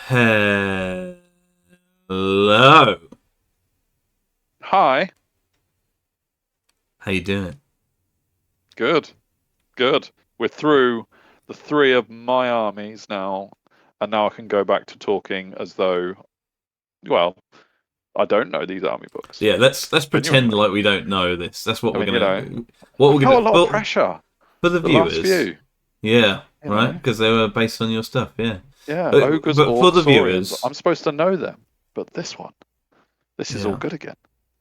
Hello. Hi. How you doing? Good. Good. We're through the three of my armies now, and now I can go back to talking as though, well, I don't know these army books. Yeah, let's pretend Genuinely. like we don't know this. That's what I we're mean, gonna. What I we're felt gonna a lot of pressure for the the last viewers. few, Yeah, you right. know. Because they were based on your stuff. Yeah, Yeah, but, ogres, but for orcs, the saurians. viewers. I'm supposed to know them, but this is all Yeah. good again.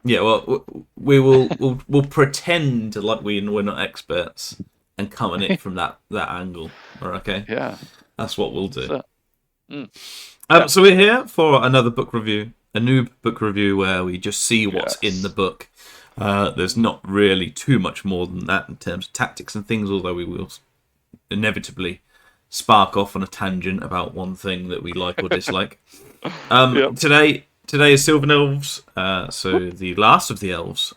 Yeah. Well, we will. We'll pretend like we're not experts and come at it from that angle. Okay. Yeah, That's what we'll that's do. it. Mm. Yeah. So we're here for another book review, a new book review where we just see what's in the Yes. book. There's Mm. not really too much more than that in terms of tactics and things, although we will inevitably spark off on a tangent about one thing that we like or dislike. Yep. Today is Sylvan Elves, so Whoop. the last of the elves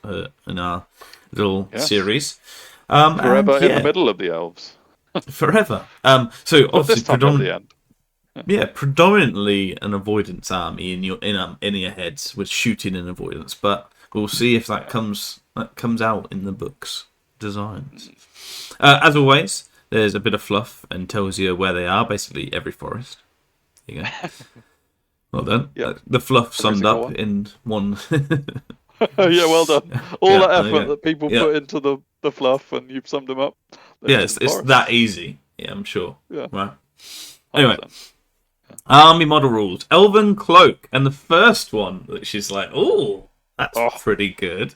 in our little Yes. series. And Forever in the yeah, middle of the elves, forever. So but obviously this time not the end. yeah, predominantly an avoidance army in your heads with shooting and avoidance, but we'll see if Yeah. that comes out in the book's designs. Mm. As always, there's a bit of fluff and tells you where they are. Basically, every forest. There you go. Well done. Yep. The fluff Every summed single up one. in one. Yeah, well done. All Yeah, that there you effort go. that people Yeah, put into the fluff, and you've summed them up. They yeah. live in It's that forests. easy. Yeah, I'm sure. Yeah, Right. Anyway, 100%. army model rules. Elven cloak, and the first one, which is like, oh, that's Oh, pretty good.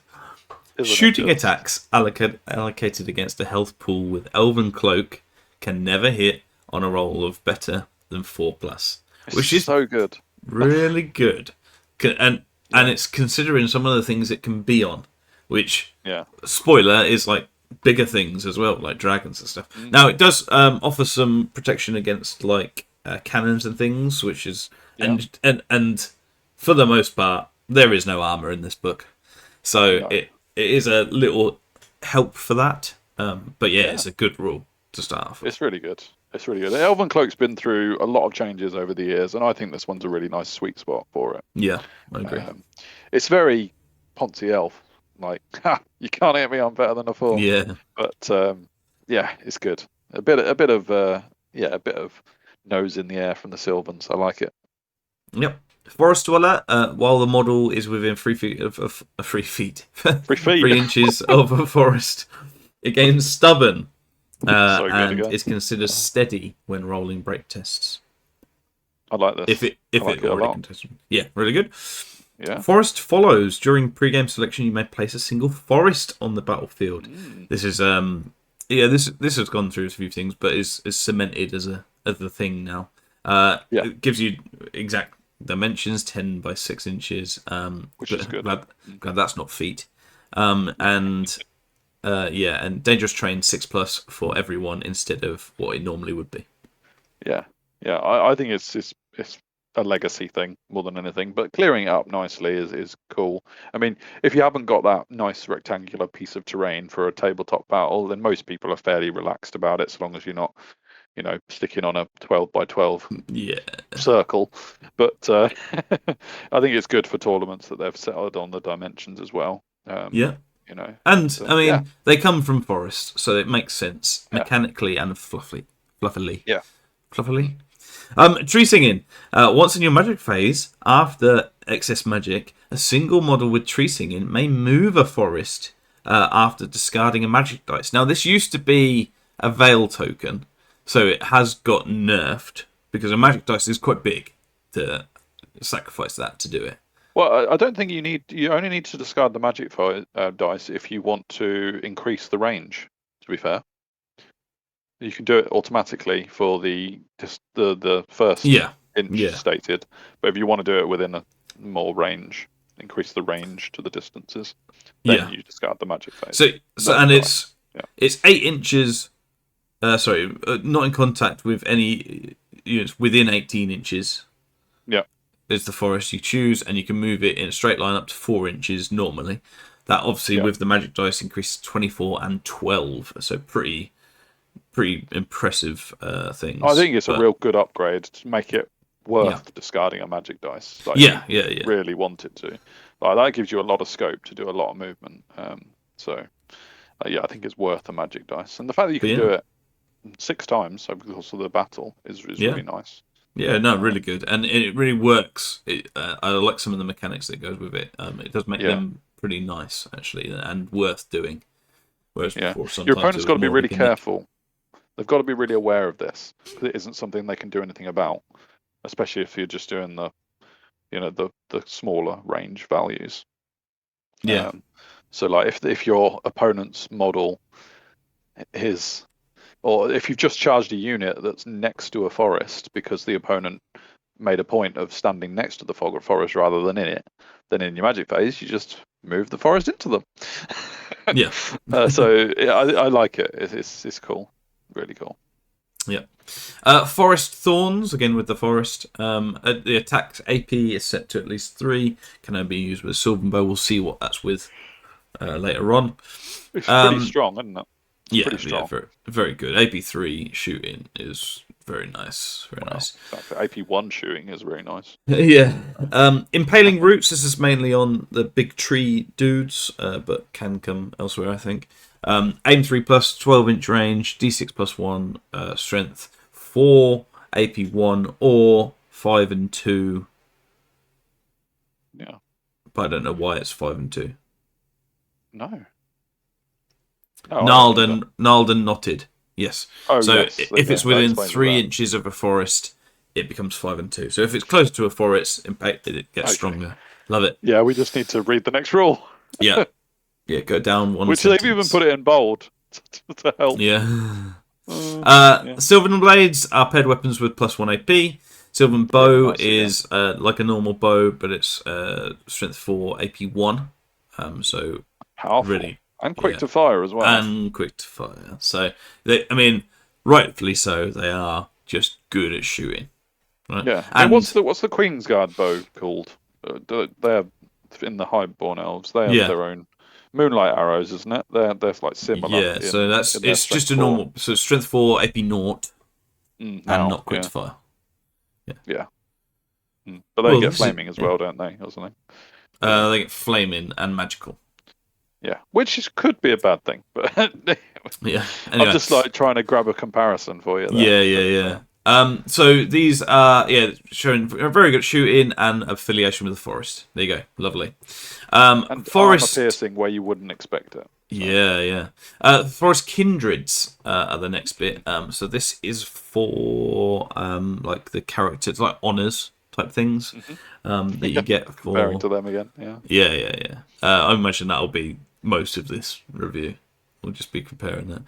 isn't it Shooting just? attacks allocated against a health pool with Elven Cloak can never hit on a roll of better than 4 plus, It's which is so good. really good. And Yeah, it's considering some of the things it can be on, which yeah. spoiler is like bigger things as well, like dragons and stuff. Mm. Now it does offer some protection against like cannons and things, which is Yeah, and for the most part there is no armor in this book, so no. it is a little help for that. But yeah, Yeah, it's a good rule to start off with. it's really good. It's really good. The Elven Cloak's been through a lot of changes over the years, and I think this one's a really nice sweet spot for it. Yeah, I agree. Um, it's very Ponzi Elf. Like, ha, you can't hit me, I'm better than a four. Yeah, But yeah, it's good. A bit of nose in the air from the Sylvans. I like it. yep. Forest Dweller, while the model is within 3 feet of 3 feet, 3 feet. 3 inches of a forest, it gains stubborn So good and again. is considered steady when rolling break tests. I like this. If I it like it a already lot. contested, yeah, really good. Yeah. Forest follows. During pre-game selection, you may place a single forest on the battlefield. Mm. This is yeah, this has gone through a few things, but is cemented as a thing now. Yeah, It gives you exact dimensions, 10 by 6 inches. which is good. Glad that's not feet. And yeah, and dangerous terrain 6+ for everyone instead of what it normally would be. Yeah, yeah. I think it's a legacy thing more than anything. But clearing it up nicely is cool. I mean, if you haven't got that nice rectangular piece of terrain for a tabletop battle, then most people are fairly relaxed about it, so long as you're not, sticking on a 12 by 12 Yeah, circle. But I think it's good for tournaments that they've settled on the dimensions as well. yeah. You know, And I yeah, mean, they come from forest, so it makes sense yeah, mechanically and fluffily. yeah. Fluffily. Tree singing. Once in your magic phase, after excess magic, a single model with tree singing may move a forest after discarding a magic dice. Now, this used to be a veil token, so it has got nerfed because a magic dice is quite big to sacrifice that to do it. Well, I don't think you only need to discard the magic dice if you want to increase the range. To be fair, you can do it automatically for the first Yeah, inch yeah, stated, but if you want to do it within a more range, increase the range to the distances, then yeah. you discard the magic phase. So That's and fine. Yeah, it's 8 inches. Sorry, not in contact with any units within 18 inches. yeah, Is the forest you choose, and you can move it in a straight line up to 4 inches normally. That obviously yeah. with the magic dice increases 24 and 12, so pretty impressive I things. think it's a But real good upgrade to make it worth discarding a magic dice. Like Yeah, if you yeah, yeah. really wanted to. Like that gives you a lot of scope to do a lot of movement. So yeah, I think it's worth a magic dice, and the fact that you But can yeah, do it 6 times over the course of the battle is yeah. really nice. Yeah, no, really good, and it really works. I like some of the mechanics that goes with it. It does make Yeah, them pretty nice, actually, and worth doing. Whereas yeah. before, Your sometimes opponent's it got was to be more of a really gimmick. careful. They've got to be really aware of this because it isn't something they can do anything about, especially if you're just doing the the smaller range values. Yeah, So like if your opponent's model is, or if you've just charged a unit that's next to a forest because the opponent made a point of standing next to the forest rather than in it, then in your magic phase you just move the forest into them. yeah, So yeah, I like it. It's cool, really cool. yeah. Forest Thorns, again with the forest. The attack's AP is set to at least 3. Can only be used with a Sylvan Bow. We'll see what that's with later on. It's pretty strong, isn't it? It's Yeah, pretty strong. very, very good. AP3 shooting is very nice. Very nice. Exactly. AP1 shooting is very nice. Yeah. Impaling Roots. This is mainly on the big tree dudes, but can come elsewhere, I think. Aim 3 plus, 12-inch range, D6 plus 1, strength 4, AP1, or 5 and 2. Yeah. But I don't know why it's 5 and 2. No. Gnarled and knotted. Yes. Oh, So yes. if it's That within explains 3 that. inches of a forest, it becomes 5 and 2. So if it's close to a forest, it gets Okay. stronger. Love it. Yeah, we just need to read the next rule. Yeah. Yeah, go down one Which sentence. they've even put it in bold to help. Yeah. Yeah. Sylvan Blades are paired weapons with +1 AP. Sylvan Bow is like a normal bow, but it's strength 4, AP1. So Powerful. really, And quick to fire as well. and quick to fire. So I mean, rightfully so. They are just good at shooting. Right? Yeah. And what's the Queen's Guard bow called? They're in the Highborn Elves. They have their own moonlight arrows, isn't it? They're like similar. Yeah, so it's just a 4. normal. So strength 4, AP 0, and not quick to fire. Yeah. But they get flaming as well, don't they, or something? They get flaming and magical. Yeah, which could be a bad thing, but yeah. Anyway. I'm just like trying to grab a comparison for you. There. Yeah. So these are showing a very good shooting and affiliation with the forest. There you go, lovely. And forest armor piercing where you wouldn't expect it. So. Yeah. Forest kindreds are the next bit. So this is for like the characters, like honors type things that you get for comparing to them again. Yeah. Yeah. I imagine that'll be most of this review. We'll just be comparing that.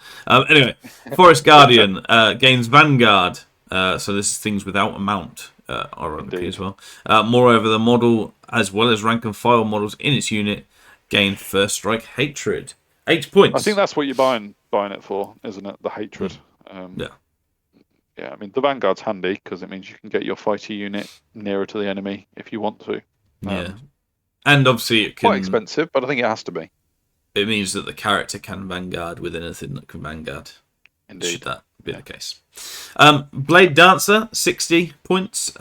Anyway, Forest Guardian gains Vanguard. So this is things without a mount, ironically as well. Moreover, the model, as well as rank and file models in its unit, gain First Strike Hatred. 8 points. I think that's what you're buying it for, isn't it? The hatred. Yeah. Yeah, I mean, the Vanguard's handy because it means you can get your fighter unit nearer to the enemy if you want to. Yeah. And obviously it can... Quite expensive, but I think it has to be. It means that the character can Vanguard with anything that can Vanguard. Indeed. Should that be the case. Blade Dancer, 60 points,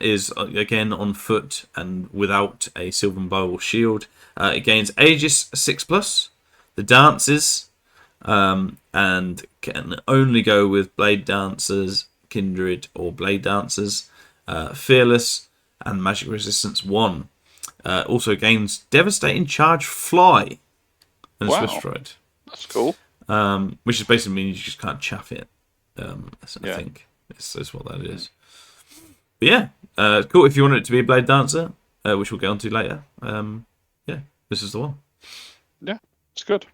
is again on foot and without a Sylvan Bow or shield. It gains Aegis 6+, the dances, and can only go with Blade Dancers, Kindred, or Blade Dancers, Fearless, and Magic Resistance 1. Also gains Devastating Charge Fly and Swift Stride. That's cool. Which is basically means you just can't chaff it. I think is what that is. But yeah, cool. If you want it to be a Blade Dancer, which we'll get onto later, this is the one. Yeah, it's good.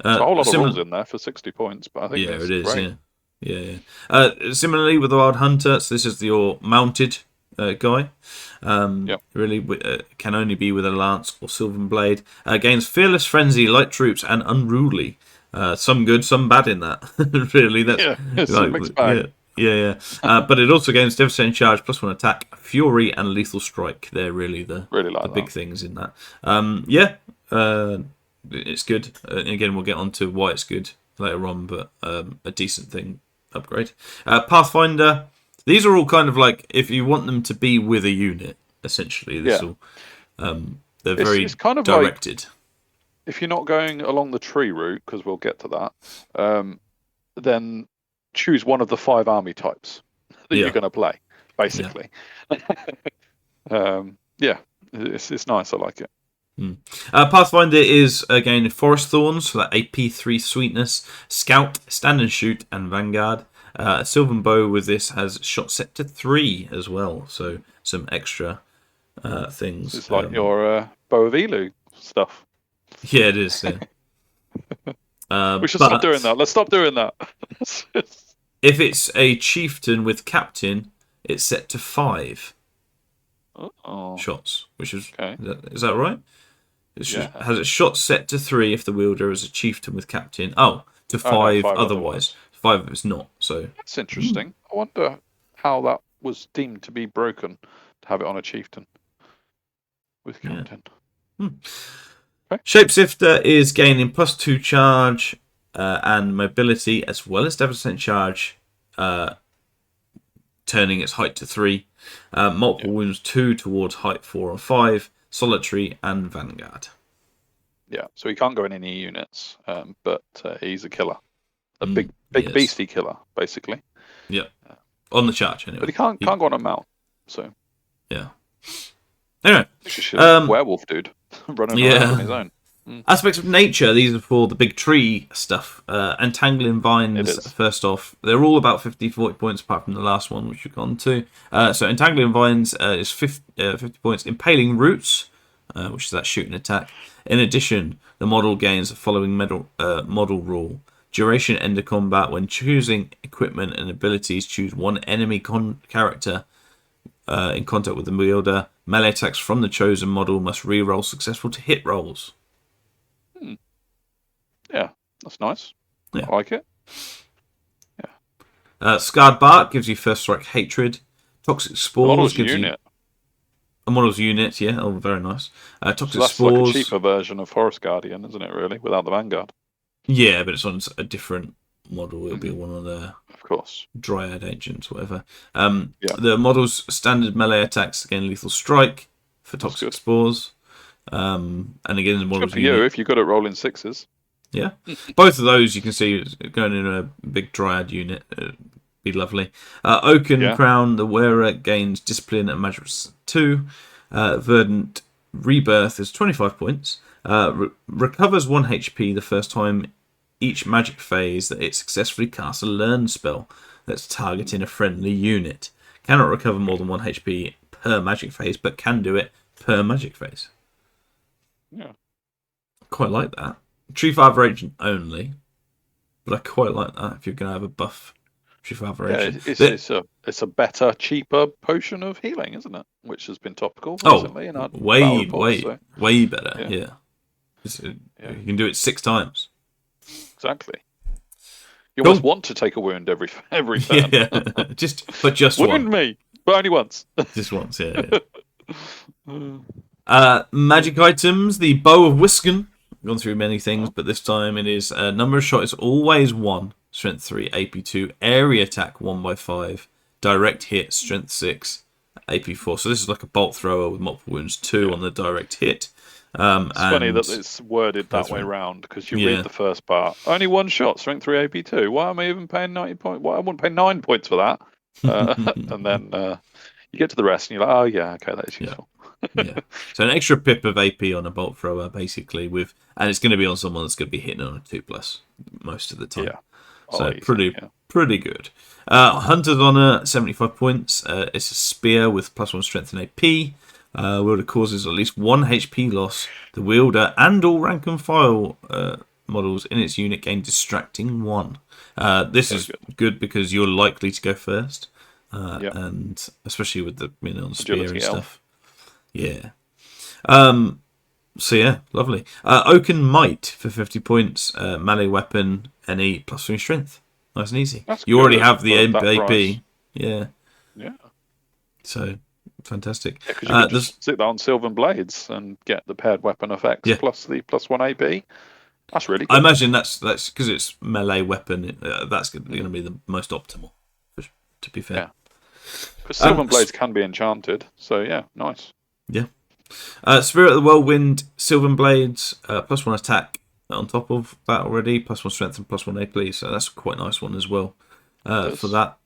There's a whole lot of rules in there for 60 points, but I think it is. Great. Yeah. Similarly with the Wild Hunter, so this is your mounted guy. Really can only be with a lance or Sylvan Blade. Gains Fearless Frenzy, Light Troops, and Unruly. Some good, some bad in that. Really, that's it's a mixed bag. Yeah. But it also gains Devastating Charge, +1 attack, Fury, and Lethal Strike. They're really the big things in that. It's good. Again, we'll get on to why it's good later on, but a decent thing upgrade. Pathfinder, These are all kind of like if you want them to be with a unit. Essentially, this Yeah. all they're very It's kind of like directed. if you're not going along the tree route, because we'll get to that, then choose one of the 5 army types that you're going to play, basically. Yeah, it's nice. I like it. Pathfinder is again Forest Thorns for that AP3 sweetness, Scout, Stand and Shoot, and Vanguard. Sylvan Bow with this has shot set to 3 as well, so some extra things. It's like your Bow of Elu stuff. Yeah, it is. Yeah. We should stop doing that. Let's stop doing that. If it's a chieftain with captain, it's set to 5 shots, which is okay. Is that right? Has its shot set to 3 if the wielder is a chieftain with captain. To 5, no, 5 otherwise. 5 if it's not. So that's interesting. I wonder how that was deemed to be broken to have it on a chieftain with captain. Yeah. Okay. Shapeshifter is gaining +2 charge and mobility, as well as 7% charge, turning its height to 3. Multiple wounds 2 towards height 4 and 5. Solitary and Vanguard. Yeah, so he can't go in any units, but he's a killer, a big beastie killer, basically. Yeah, on the charge anyway. But he can't go on a mount. So yeah. Anyway, werewolf dude running around on his own. Aspects of nature. These are for the big tree stuff. Entangling vines. First off, they're all about 50-40 points, apart from the last one, which we've gone to. So entangling vines is 50 points. Impaling roots, which is that shooting attack. In addition, the model gains the following model rule: duration end of combat. When choosing equipment and abilities, choose one enemy character in contact with the wielder. Melee attacks from the chosen model must re-roll successful to hit rolls. Yeah, that's nice. Yeah. I like it. Yeah. Scarred Bark gives you first strike hatred. Toxic Spores gives you a model's unit. Yeah, very nice. Toxic that's Spores. Like a cheaper version of Forest Guardian, isn't it? Really, without the Vanguard. Yeah, but it's on a different model. It'll be one of the, of course, Dryad agents, whatever. The model's standard melee attacks again, lethal strike for Toxic Spores. And again, the model's good for you if you're good at rolling 6s. Yeah, both of those you can see going in a big Dryad unit. Be lovely. Oaken Crown, the wearer gains discipline and magic 2. Verdant Rebirth is 25 points. Recovers 1 HP the first time each magic phase that it successfully casts a learn spell that's targeting a friendly unit. Cannot recover more than 1 HP per magic phase, but can do it per magic phase. Yeah, quite like that. Tree Father Agent only, but I quite like that if you're going to have a buff Tree Father Agent. It's a better, cheaper potion of healing, isn't it? Which has been topical recently. Way better. Yeah. You can do it 6 times. Exactly. You almost want to take a wound every turn. Yeah, just wound me, but only once. Just once, yeah. Magic items, the Bow of Wiskin. I've gone through many things, but this time it is number of shot is always 1, strength 3, AP 2, area attack 1/5, direct hit, strength 6, AP 4. So this is like a bolt thrower with multiple wounds 2 on the direct hit. It's funny that it's worded that way round because you read the first part. Only 1 shot, strength 3, AP 2. Why am I even paying 90 points? Why I wouldn't pay 9 points for that? And then you get to the rest and you're like, oh yeah, okay, that's useful. Yeah. So an extra pip of AP on a bolt thrower, basically, and it's going to be on someone that's going to be hitting on a 2+ most of the time. Yeah. So pretty good. Hunter's Honor, 75 points. It's a spear with +1 strength and AP. Wielder causes at least 1 HP loss. The wielder and all rank and file models in its unit gain distracting 1. This is good because you're likely to go first, and especially with the spear and stuff. Yeah. So yeah, lovely. Oaken Might for 50 points. Melee weapon, NE +3 strength. Nice and easy. You already have the AP. Yeah. Yeah. So fantastic. Yeah, because you could just stick that on Sylvan Blades and get the paired weapon effects plus the +1 AP. That's really good. I imagine that's because it's melee weapon. That's going to be the most optimal. To be fair. Because Sylvan blades can be enchanted, so yeah, nice. Yeah. Spirit of the Whirlwind, Sylvan Blades, +1 attack on top of that already, +1 strength and +1 AP, so that's quite a nice one as well for that.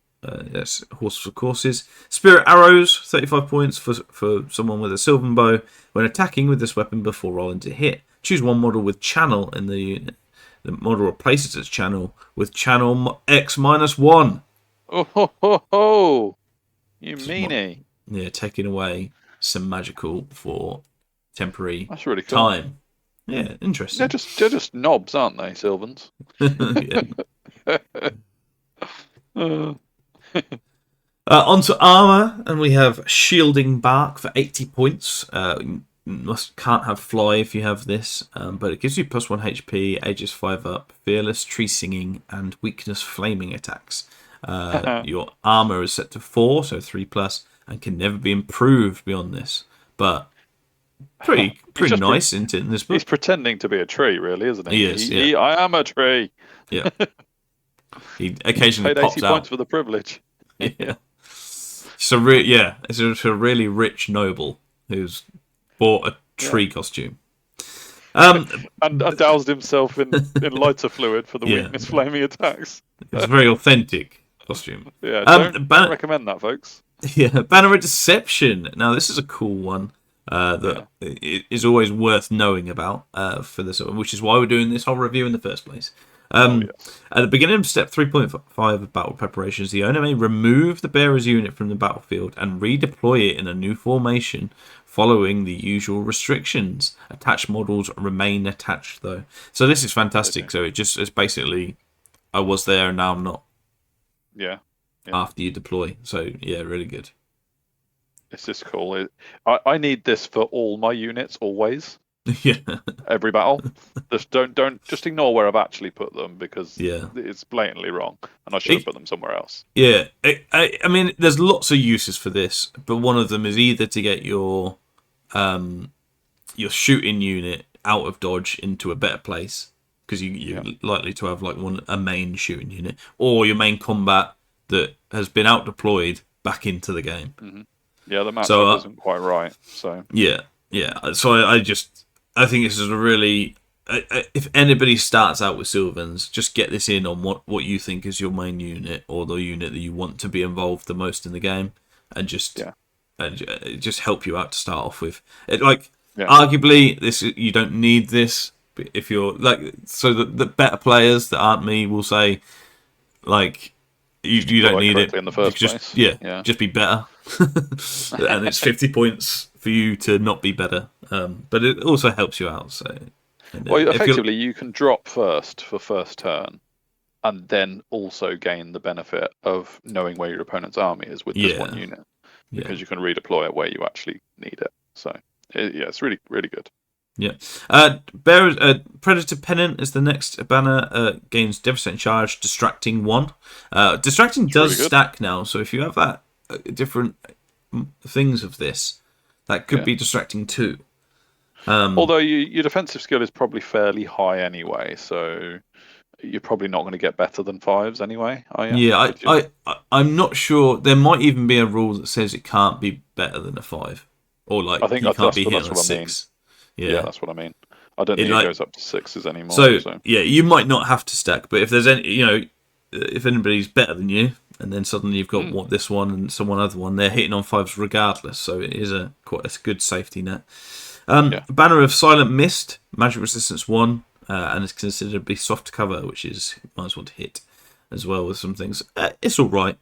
Yes, Horse for Courses. Spirit Arrows, 35 points for someone with a Sylvan Bow. When attacking with this weapon before rolling to hit, choose one model with Channel in the unit. The model replaces its Channel with Channel X-1. Oh ho ho ho! You meanie. Yeah, taking away some magical for temporary That's really cool. time. Yeah, interesting. They're just knobs, aren't they, Sylvans? Onto armor, and we have Shielding Bark for 80 points. Can't have Fly if you have this, but it gives you +1 HP, Aegis 5 up, Fearless, Tree Singing, and Weakness Flaming attacks. Your armor is set to 4, so 3+, and can never be improved beyond this. But pretty nice, isn't it, in this book? He's pretending to be a tree, really, isn't he? He is, I am a tree. Yeah. He occasionally paid pops 80 out. points for the privilege. Yeah. So it's a really rich noble who's bought a tree costume. And doused himself in lighter fluid for the weakness flaming attacks. It's a very authentic costume. Yeah, don't recommend that, folks. Yeah, Banner of Deception. Now, this is a cool one that is always worth knowing about for this, which is why we're doing this whole review in the first place. At the beginning of step 3.5 of battle preparations, the owner may remove the bearer's unit from the battlefield and redeploy it in a new formation following the usual restrictions. Attached models remain attached, though. So this is fantastic. So it's basically, I was there and now I'm not. Yeah. After you deploy. So yeah, really good. It's just cool. I need this for all my units always. Yeah. Every battle. Just ignore where I've actually put them because it's blatantly wrong and I should have put them somewhere else. Yeah. I mean, there's lots of uses for this, but one of them is either to get your shooting unit out of dodge into a better place because you're likely to have like a main shooting unit, or your main combat that has been out deployed back into the game. Mm-hmm. Yeah, the matchup isn't quite right. So yeah. So I think this is a really. If anybody starts out with Sylvans, just get this in on what you think is your main unit or the unit that you want to be involved the most in the game, and just help you out to start off with. Arguably, this you don't need this if you're the better players that aren't me will say like. You don't need it in the first place. Yeah, just be better, and it's 50 points for you to not be better. But it also helps you out. So, effectively, you can drop first for first turn, and then also gain the benefit of knowing where your opponent's army is with this one unit, because you can redeploy it where you actually need it. So, it's really, really good. Yeah. Predator Pennant is the next banner. Gains Devastating Charge, Distracting 1. Distracting does stack now, so if you have that different things of this, that could be Distracting 2. Although your defensive skill is probably fairly high anyway, so you're probably not going to get better than 5s anyway, are you? Yeah, I'm not sure. There might even be a rule that says it can't be better than a 5. Or like, I think you can't be hit on a 6. Yeah, that's what I mean. I don't think it goes up to 6s anymore. So yeah, you might not have to stack, but if there's any, if anybody's better than you, and then suddenly you've got this one and some other one, they're hitting on 5s regardless. So it is quite a good safety net. Banner of Silent Mist, Magic Resistance 1, and it's considered to be soft cover, which is might as well to hit as well with some things. It's all right.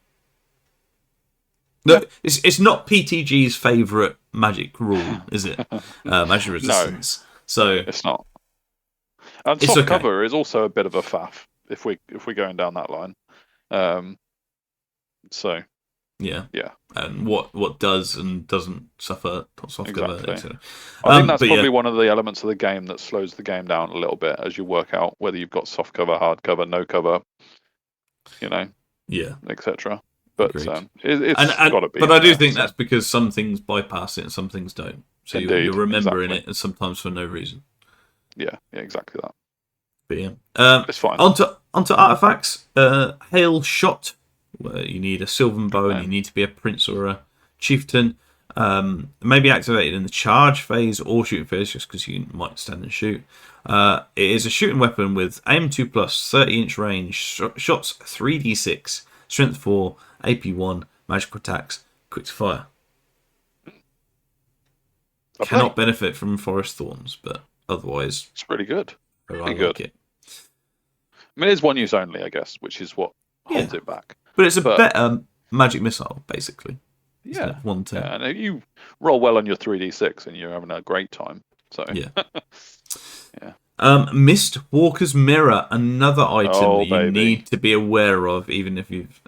No, it's not PTG's favourite magic rule, is it? Magic resistance. No, so it's not. And soft cover is also a bit of a faff if we're going down that line. So yeah. And what does and doesn't suffer soft cover. Etc. I think that's probably one of the elements of the game that slows the game down a little bit as you work out whether you've got soft cover, hard cover, no cover, etc. But it's got to be. But I do think that's because some things bypass it and some things don't. So you're remembering it, and sometimes for no reason. Yeah, exactly that. But yeah, it's fine. Onto artifacts. Hail Shot, where you need a Sylvan bow and you name. need to be a prince or a chieftain. Maybe activated in the charge phase or shooting phase, just because you might stand and shoot. It is a shooting weapon with aim 2+, 30-inch range, shots 3d6, strength 4, AP 1, magical attacks, quick to fire. Cannot benefit from forest thorns, but otherwise, it's pretty good. I Pretty like good. it. I mean, it's one use only, I guess, which is what holds it back. But it's a better magic missile, basically. Yeah. One turn. Yeah, and you roll well on your 3d6 and you're having a great time. So yeah. yeah. Mist Walker's Mirror, another item that you baby. need to be aware of, even if you've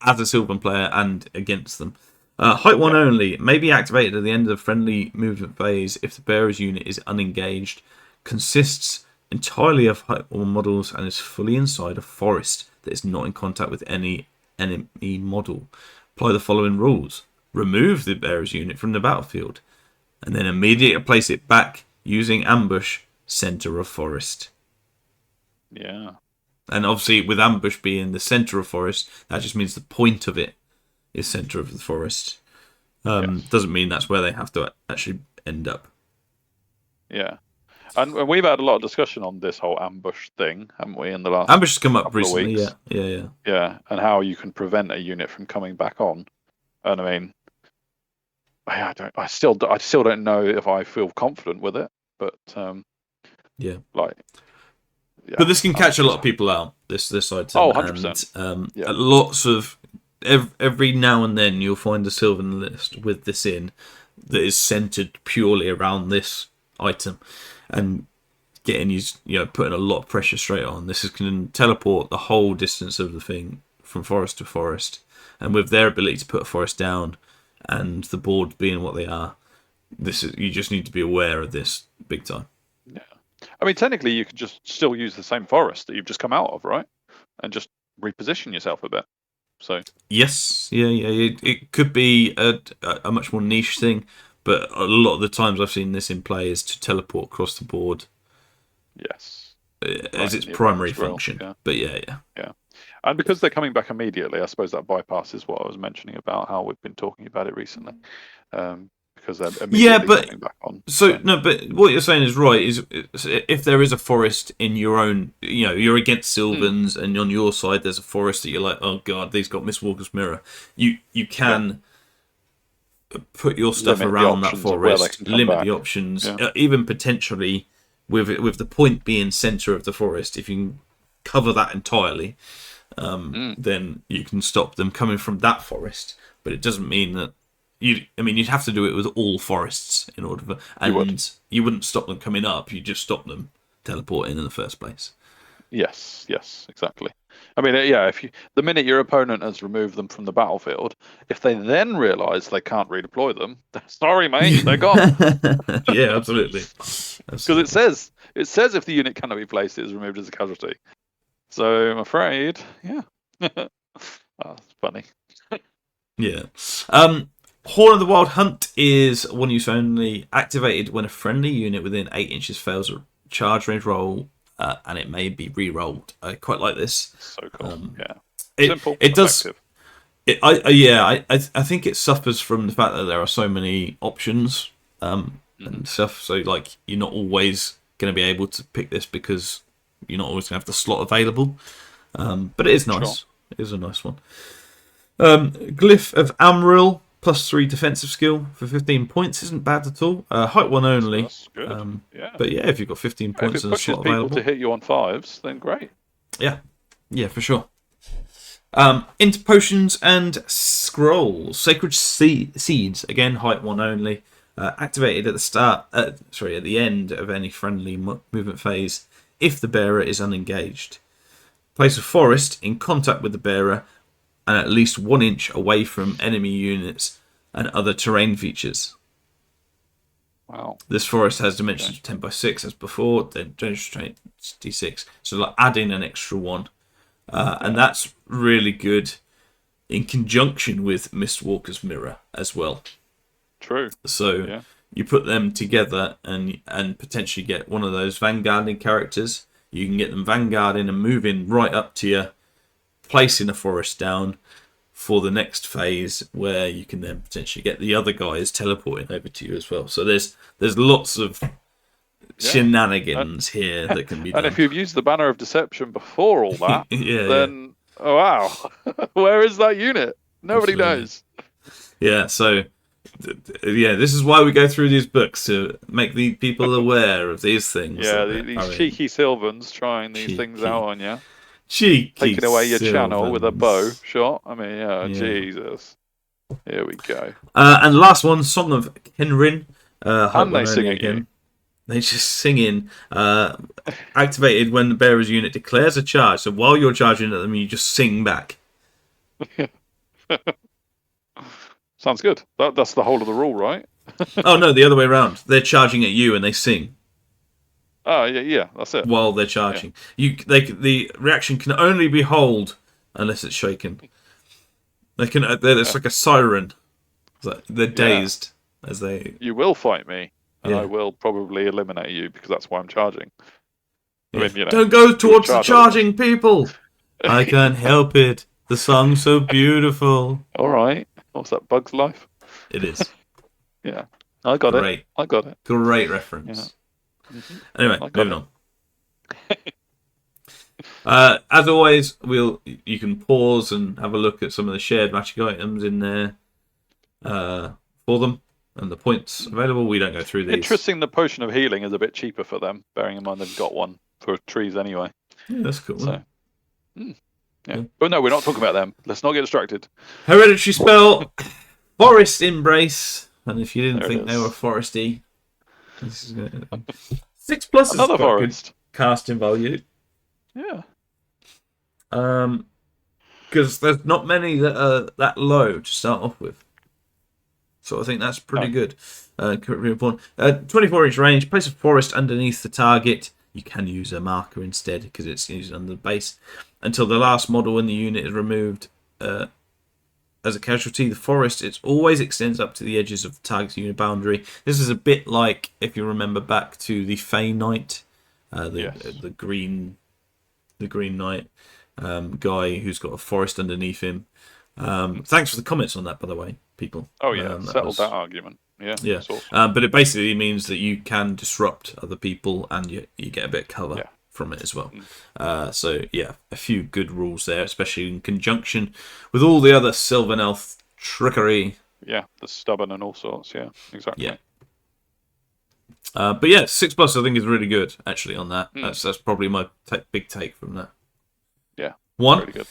as a Sylvan player and against them. Height 1 only, may be activated at the end of the friendly movement phase if the bearer's unit is unengaged, consists entirely of Height 1 models, and is fully inside a forest that is not in contact with any enemy model. Apply the following rules. Remove the bearer's unit from the battlefield, and then immediately place it back using ambush, center of forest. Yeah. And obviously, with ambush being the center of forest, that just means the point of it is center of the forest. Doesn't mean that's where they have to actually end up. Yeah. And we've had a lot of discussion on this whole ambush thing, haven't we, in the last ambush has come up couple recently, of weeks? Yeah, and how you can prevent a unit from coming back on. And I mean, I still don't know if I feel confident with it, but yeah. But this can catch a lot of people out. This item. 100%. And, lots of every now and then you'll find a Sylvan list with this in that is centered purely around this item, and getting putting a lot of pressure straight on. This can teleport the whole distance of the thing from forest to forest, and with their ability to put a forest down and the board being what they are, you just need to be aware of this big time. Yeah, I mean, technically you could just still use the same forest that you've just come out of, right, and just reposition yourself a bit. So yes, it could be a much more niche thing, but a lot of the times I've seen this in play is to teleport across the board. Yes, as its primary function. Yeah. But yeah. And because they're coming back immediately, I suppose that bypasses what I was mentioning about how we've been talking about it recently. Because they're immediately coming back on. No, but what you're saying is right. Is if there is a forest in your own, you're against Sylvans, and on your side there's a forest that you're like, oh god, these got Miss Walker's Mirror. You can put your stuff around that forest, limit the options, even potentially with the point being center of the forest. If you can cover that entirely, then you can stop them coming from that forest. But it doesn't mean that you'd have to do it with all forests in order you wouldn't stop them coming up. You just stop them teleporting in the first place. Yes, exactly. I mean, the minute your opponent has removed them from the battlefield, if they then realise they can't redeploy them, sorry, mate, they're gone. Yeah, absolutely. Because it says if the unit cannot be placed, it is removed as a casualty. So I'm afraid, that's funny. Yeah. Horn of the Wild Hunt is one use only, activated when a friendly unit within 8 inches fails a charge range roll, and it may be re-rolled. I quite like this. So cool. Simple. It does. I think it suffers from the fact that there are so many options and stuff. So you're not always going to be able to pick this because you're not always going to have the slot available. But it is nice. Sure. It is a nice one. Glyph of Amril, +3 defensive skill for 15 points isn't bad at all. Height 1 only. That's good. But if you've got 15 points and a slot available, if it pushes people to hit you on 5s, then great. Yeah, for sure. Into potions and scrolls. Sacred seeds, again, height 1 only. Activated at the end of any friendly movement phase if the bearer is unengaged. Place a forest in contact with the bearer and at least 1 inch away from enemy units and other terrain features. Wow. This forest has dimensions of 10x6 as before, then dimensions d6. So adding an extra 1. And that's really good in conjunction with Mistwalker's Mirror as well. True. So you put them together and potentially get one of those vanguarding characters. You can get them vanguarding and moving right up to you placing a forest down for the next phase, where you can then potentially get the other guys teleporting over to you as well. So there's lots of shenanigans here that can be done. And if you've used the Banner of Deception before all that, then oh wow, where is that unit? Nobody knows. Yeah, so this is why we go through these books, to make the people aware of these things. Yeah, these cheeky Sylvans trying these things out on you. Cheeky taking away your Sylvans. channel with a bow shot. I mean, Jesus. Here we go. And last one, Song of Kenrin. And they sing again. They just sing in. Activated when the bearer's unit declares a charge. So while you're charging at them, you just sing back. Sounds good. That's the whole of the rule, right? Oh no, the other way around. They're charging at you and they sing. Oh yeah, that's it. While they're charging, the reaction can only be hold unless it's shaken. It's like a siren. They're dazed as they. You will fight me, and I will probably eliminate you because that's why I'm charging. I mean, don't go towards the charging people. I can't help it. The song's so beautiful. All right. What's that? Bug's Life? It is. Yeah. I got it. Great reference. Yeah. Anyway, moving on. As always, you can pause and have a look at some of the shared magic items in there for them and the points available. We don't go through these. Interesting, the potion of healing is a bit cheaper for them, bearing in mind they've got one for trees anyway. Yeah, that's cool. So, But no, we're not talking about them. Let's not get distracted. Hereditary spell, Forest Embrace. And if you didn't think they were foresty, this is going to 6+ another is forest casting value. Yeah. Because there's not many that are that low to start off with. So I think that's pretty good. 24-inch range. Place a forest underneath the target. You can use a marker instead because it's used under the base. Until the last model in the unit is removed as a casualty, the forest always extends up to the edges of the target's unit boundary. This is a bit like, if you remember back to the Fey Knight, the green knight guy who's got a forest underneath him. Thanks for the comments on that, by the way, people. Oh yeah, settled that argument. Yeah. Awesome. But it basically means that you can disrupt other people and you get a bit of cover from it as well. So yeah, a few good rules there, especially in conjunction with all the other Sylvan Elf trickery. Yeah, the stubborn and all sorts. Yeah, exactly. Yeah. But yeah, 6+ I think is really good actually on that. That's probably my big take from that. Yeah. One. Really good.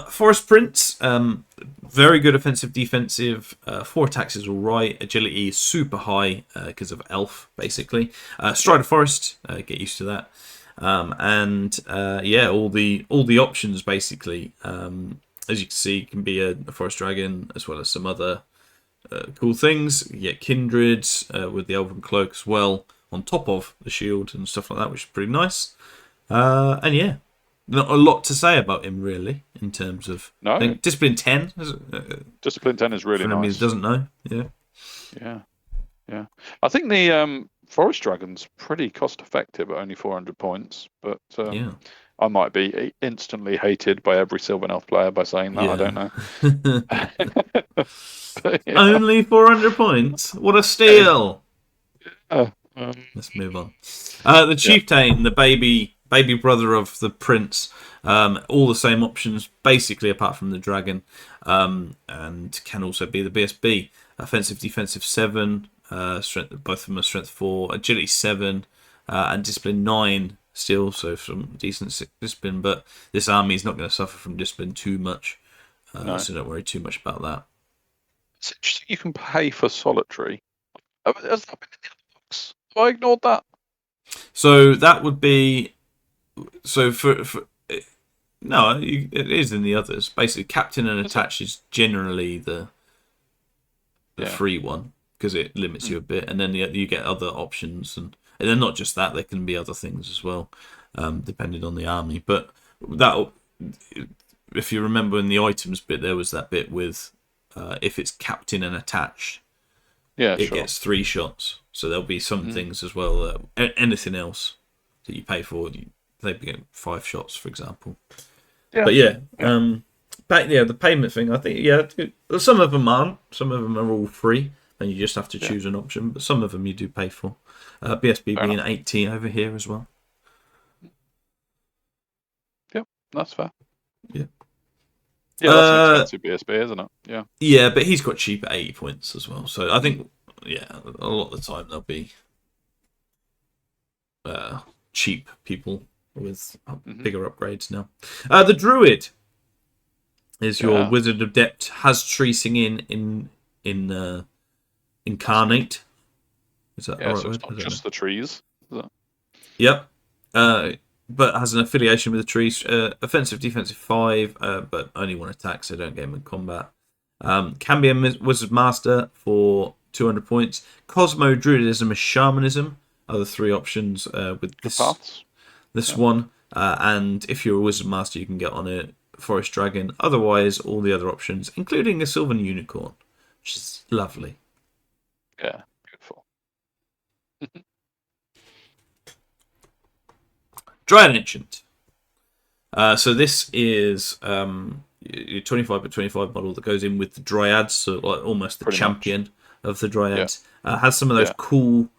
Forest Prince, very good offensive, defensive. 4 attacks is alright. Agility is super high because of Elf, basically. Strider Forest, get used to that. All the options basically. As you can see, can be a Forest Dragon as well as some other cool things. You get Kindreds with the Elven Cloak as well on top of the shield and stuff like that, which is pretty nice. Not a lot to say about him really in terms of Discipline 10. Discipline 10 is really nice. For doesn't know. Yeah. I think the Forest Dragon's pretty cost effective at only 400 points, but I might be instantly hated by every Sylvan Elf player by saying that. I don't know. Only 400 points. What a steal! Let's move on. The Chieftain, the baby brother of the prince, all the same options basically apart from the dragon, and can also be the BSB. Offensive, defensive 7, strength, both of them are strength 4, agility 7, and discipline 9 still, so some decent discipline, but this army is not going to suffer from discipline too much, so don't worry too much about that. It's interesting you can pay for solitary. Has that been in the other books? Have I ignored that? So that would be... So no, it is in the others. Basically, captain and attached is generally the free one because it limits you a bit, and then you get other options, and then not just that, there can be other things as well, depending on the army. But that, if you remember in the items bit, there was that bit with if it's captain and attached, it gets 3 shots. So there'll be some things as well. Anything else that you pay for, they get 5 shots, for example. Yeah. But yeah, Yeah. the payment thing. I think some of them aren't. Some of them are all free, and you just have to Yeah. choose an option. But some of them you do pay for. BSB Fair being enough. 18 over here as well. Yep. That's fair. Yeah. Yeah, that's an expensive BSB, isn't it? Yeah. Yeah, but he's got cheap at 80 points as well. So I think, a lot of the time there'll be cheap people with bigger upgrades now. The Druid is your Wizard Adept, has tree singing in Incarnate. Is that the right so word? it's not just the trees. Is it? Yep. But has an affiliation with the trees. Offensive, defensive 5, but only 1 attack, so don't get him in combat. Can be a Wizard Master for 200 points. Cosmo, Druidism, and Shamanism are the 3 options with this one. And if you're a Wizard Master, you can get on a Forest Dragon. Otherwise, all the other options, including a Sylvan Unicorn, which is lovely. Yeah, beautiful. Dryad Ancient. So this is your 25 by 25 model that goes in with the Dryads, so like almost the champion of the Dryads. Has some of those cool,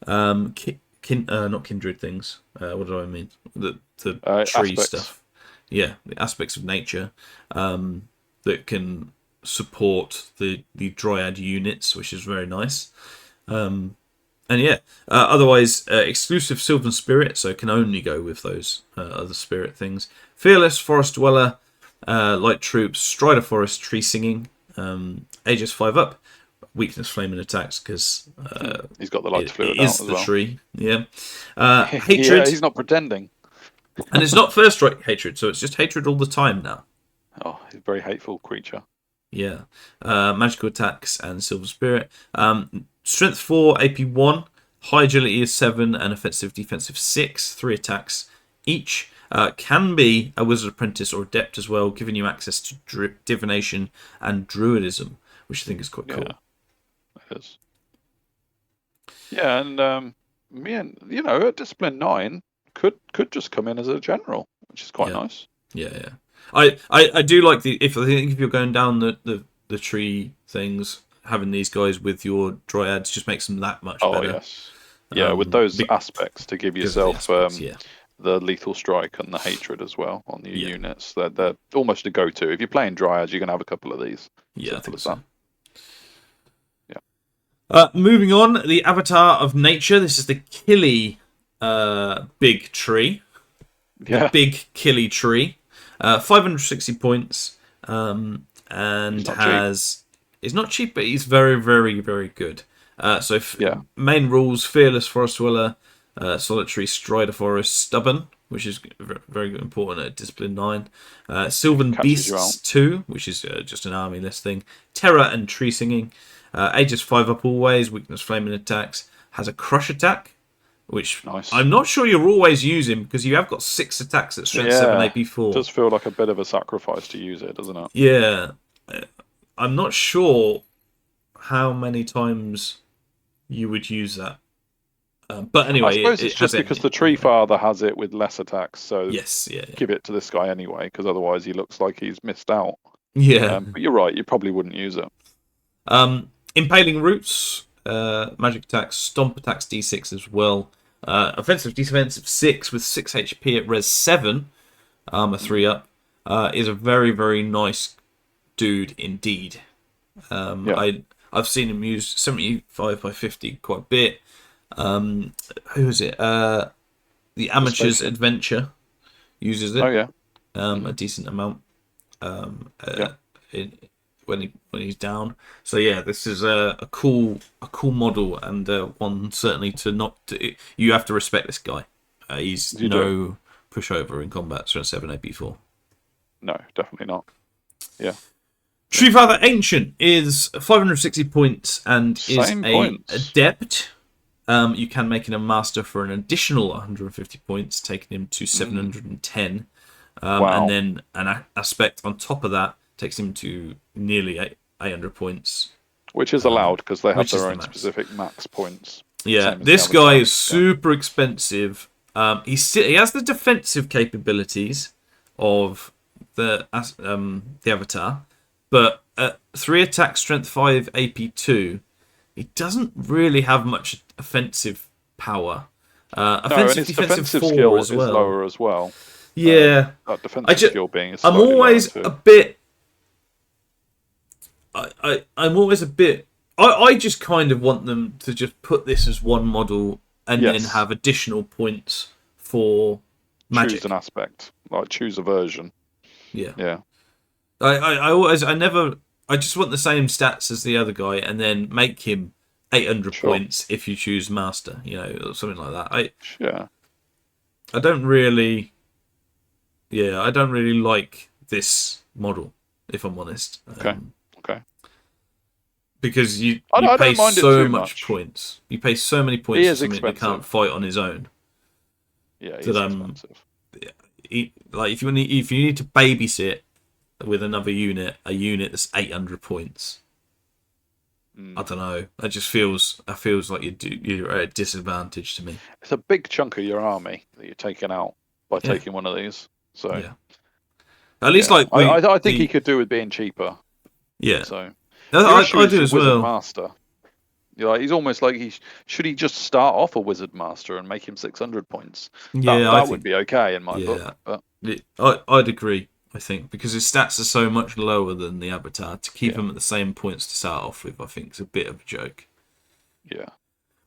not kindred things. What do I mean? The tree aspects. stuff. Yeah, the aspects of nature that can support the Dryad units, which is very nice. Otherwise, exclusive Sylvan Spirit, so can only go with those other spirit things. Fearless, Forest Dweller, Light Troops, Strider Forest, Tree Singing, Aegis 5 up, Weakness, Flame, and Attacks, because he's got the light fluid it out is as the well. tree. Yeah. Hatred. Yeah, he's not pretending. And it's not first strike hatred, so it's just hatred all the time now. Oh, he's a very hateful creature. Yeah. Magical attacks and Silver Spirit. Strength 4, AP 1, High Agility is 7, and Offensive Defensive 6, 3 attacks each. Can be a Wizard Apprentice or Adept as well, giving you access to Divination and Druidism, which I think is quite cool. It is. Yeah, and at Discipline 9 could just come in as a general, which is quite nice. Yeah. I do like if you're going down the tree things, having these guys with your Dryads just makes them that much better. Oh yes. Yeah, with those aspects to give yourself the lethal strike and the hatred as well on your units. They're almost a go-to. If you're playing Dryads, you're going to have a couple of these. Yeah, I think so. Yeah. Moving on, the Avatar of Nature. This is the Killy big tree. Yeah. The big Killy tree. 560 points. And he's not cheap, but he's very, very, very good. Main rules: Fearless, Forest Dweller, Solitary, Strider Forest, Stubborn, which is very important at Discipline 9. Sylvan Beasts 2, which is just an army list thing. Terror and Tree Singing. Aegis 5 up always. Weakness, Flaming Attacks. Has a Crush attack, which I'm not sure you're always using because you have got 6 attacks at Strength 7 AP 4. It does feel like a bit of a sacrifice to use it, doesn't it? Yeah. I'm not sure how many times you would use that. But anyway, I suppose it's just because the Tree Father has it with less attacks, so give it to this guy anyway, because otherwise he looks like he's missed out. Yeah. But you're right, you probably wouldn't use it. Impaling Roots, Magic Attacks, Stomp Attacks D6 as well. Offensive Defensive 6 with 6 HP at Res 7, Armor 3 up, is a very, very nice dude indeed. I've seen him use 75 by 50 quite a bit. Who is it? The Amateur's Adventure uses it. Oh yeah. A decent amount. When he's down. So yeah, this is a cool model, and one certainly you have to respect this guy. He's no pushover in combat. Strength 7 AP4. No, definitely not. Yeah. Tree Father Ancient is 560 points and is an adept. You can make him a master for an additional 150 points, taking him to 710. And then an aspect on top of that takes him to nearly 800 points. Which is allowed because they have their own specific max points. Yeah, this guy is super expensive. He has the defensive capabilities of the Avatar, but at 3 attack, strength 5, AP 2, it doesn't really have much offensive power. No, and Offensive, its defensive defensive 4 skill as is well. lower as well. Yeah, That defensive skill being is I'm slightly always lower a too. bit. I'm always a bit. I just kind of want them to just put this as one model and then Yes. have additional points for magic. Choose an aspect, like choose a version. Yeah. Yeah. I just want the same stats as the other guy and then make him 800 Sure. points if you choose master, or something like that. Yeah. I don't really like this model, if I'm honest. Okay. Because you I don't pay mind it so too much much. points. You pay so many He points for is something that expensive. can't fight on his own. Yeah, he's That, expensive. If you need to babysit with another unit, a unit that's 800 points. I don't know. It just feels like you're at a disadvantage to me. It's a big chunk of your army that you're taking out by taking one of these. So yeah. At least like I think he could do with being cheaper. Yeah. So I do as Wizard well. Master. He's almost like should he just start off a Wizard Master and make him 600 points? That would be okay in my book. But I'd agree. I think because his stats are so much lower than the Avatar, to keep him at the same points to start off with, I think is a bit of a joke. Yeah.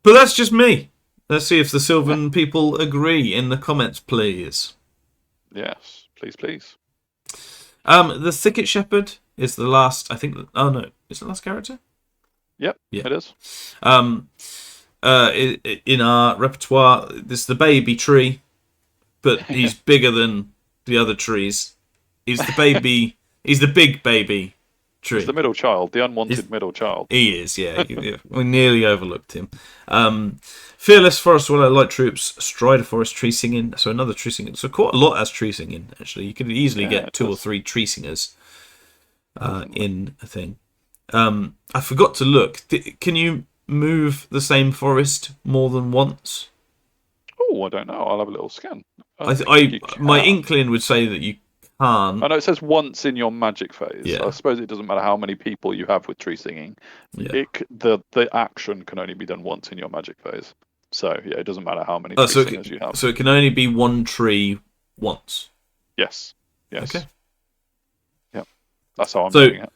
But that's just me. Let's see if the Sylvan people agree in the comments, please. Yes, please. The Thicket Shepherd is the last. I think. Oh no, is it the last character? Yep. Yeah, it is. In our repertoire, this is the baby tree, but he's bigger than the other trees. He's the baby. He's the big baby tree. He's the middle child, the unwanted middle child. He is, yeah. We nearly overlooked him. Fearless Forest Dweller, Light Troops, Strider Forest, Tree Singing. So another Tree Singing. So quite a lot as Tree Singing, actually. You could easily get 2 or 3 Tree Singers in a thing. I forgot to look. Can you move the same forest more than once? Oh, I don't know. I'll have a little scan. My inkling would say that you can't. I know it says once in your magic phase. Yeah. I suppose it doesn't matter how many people you have with Tree Singing. Yeah. The action can only be done once in your magic phase. So yeah, it doesn't matter how many Tree Singers you have. So it can only be one tree once. Yes. Okay. Yep. That's how I'm doing it.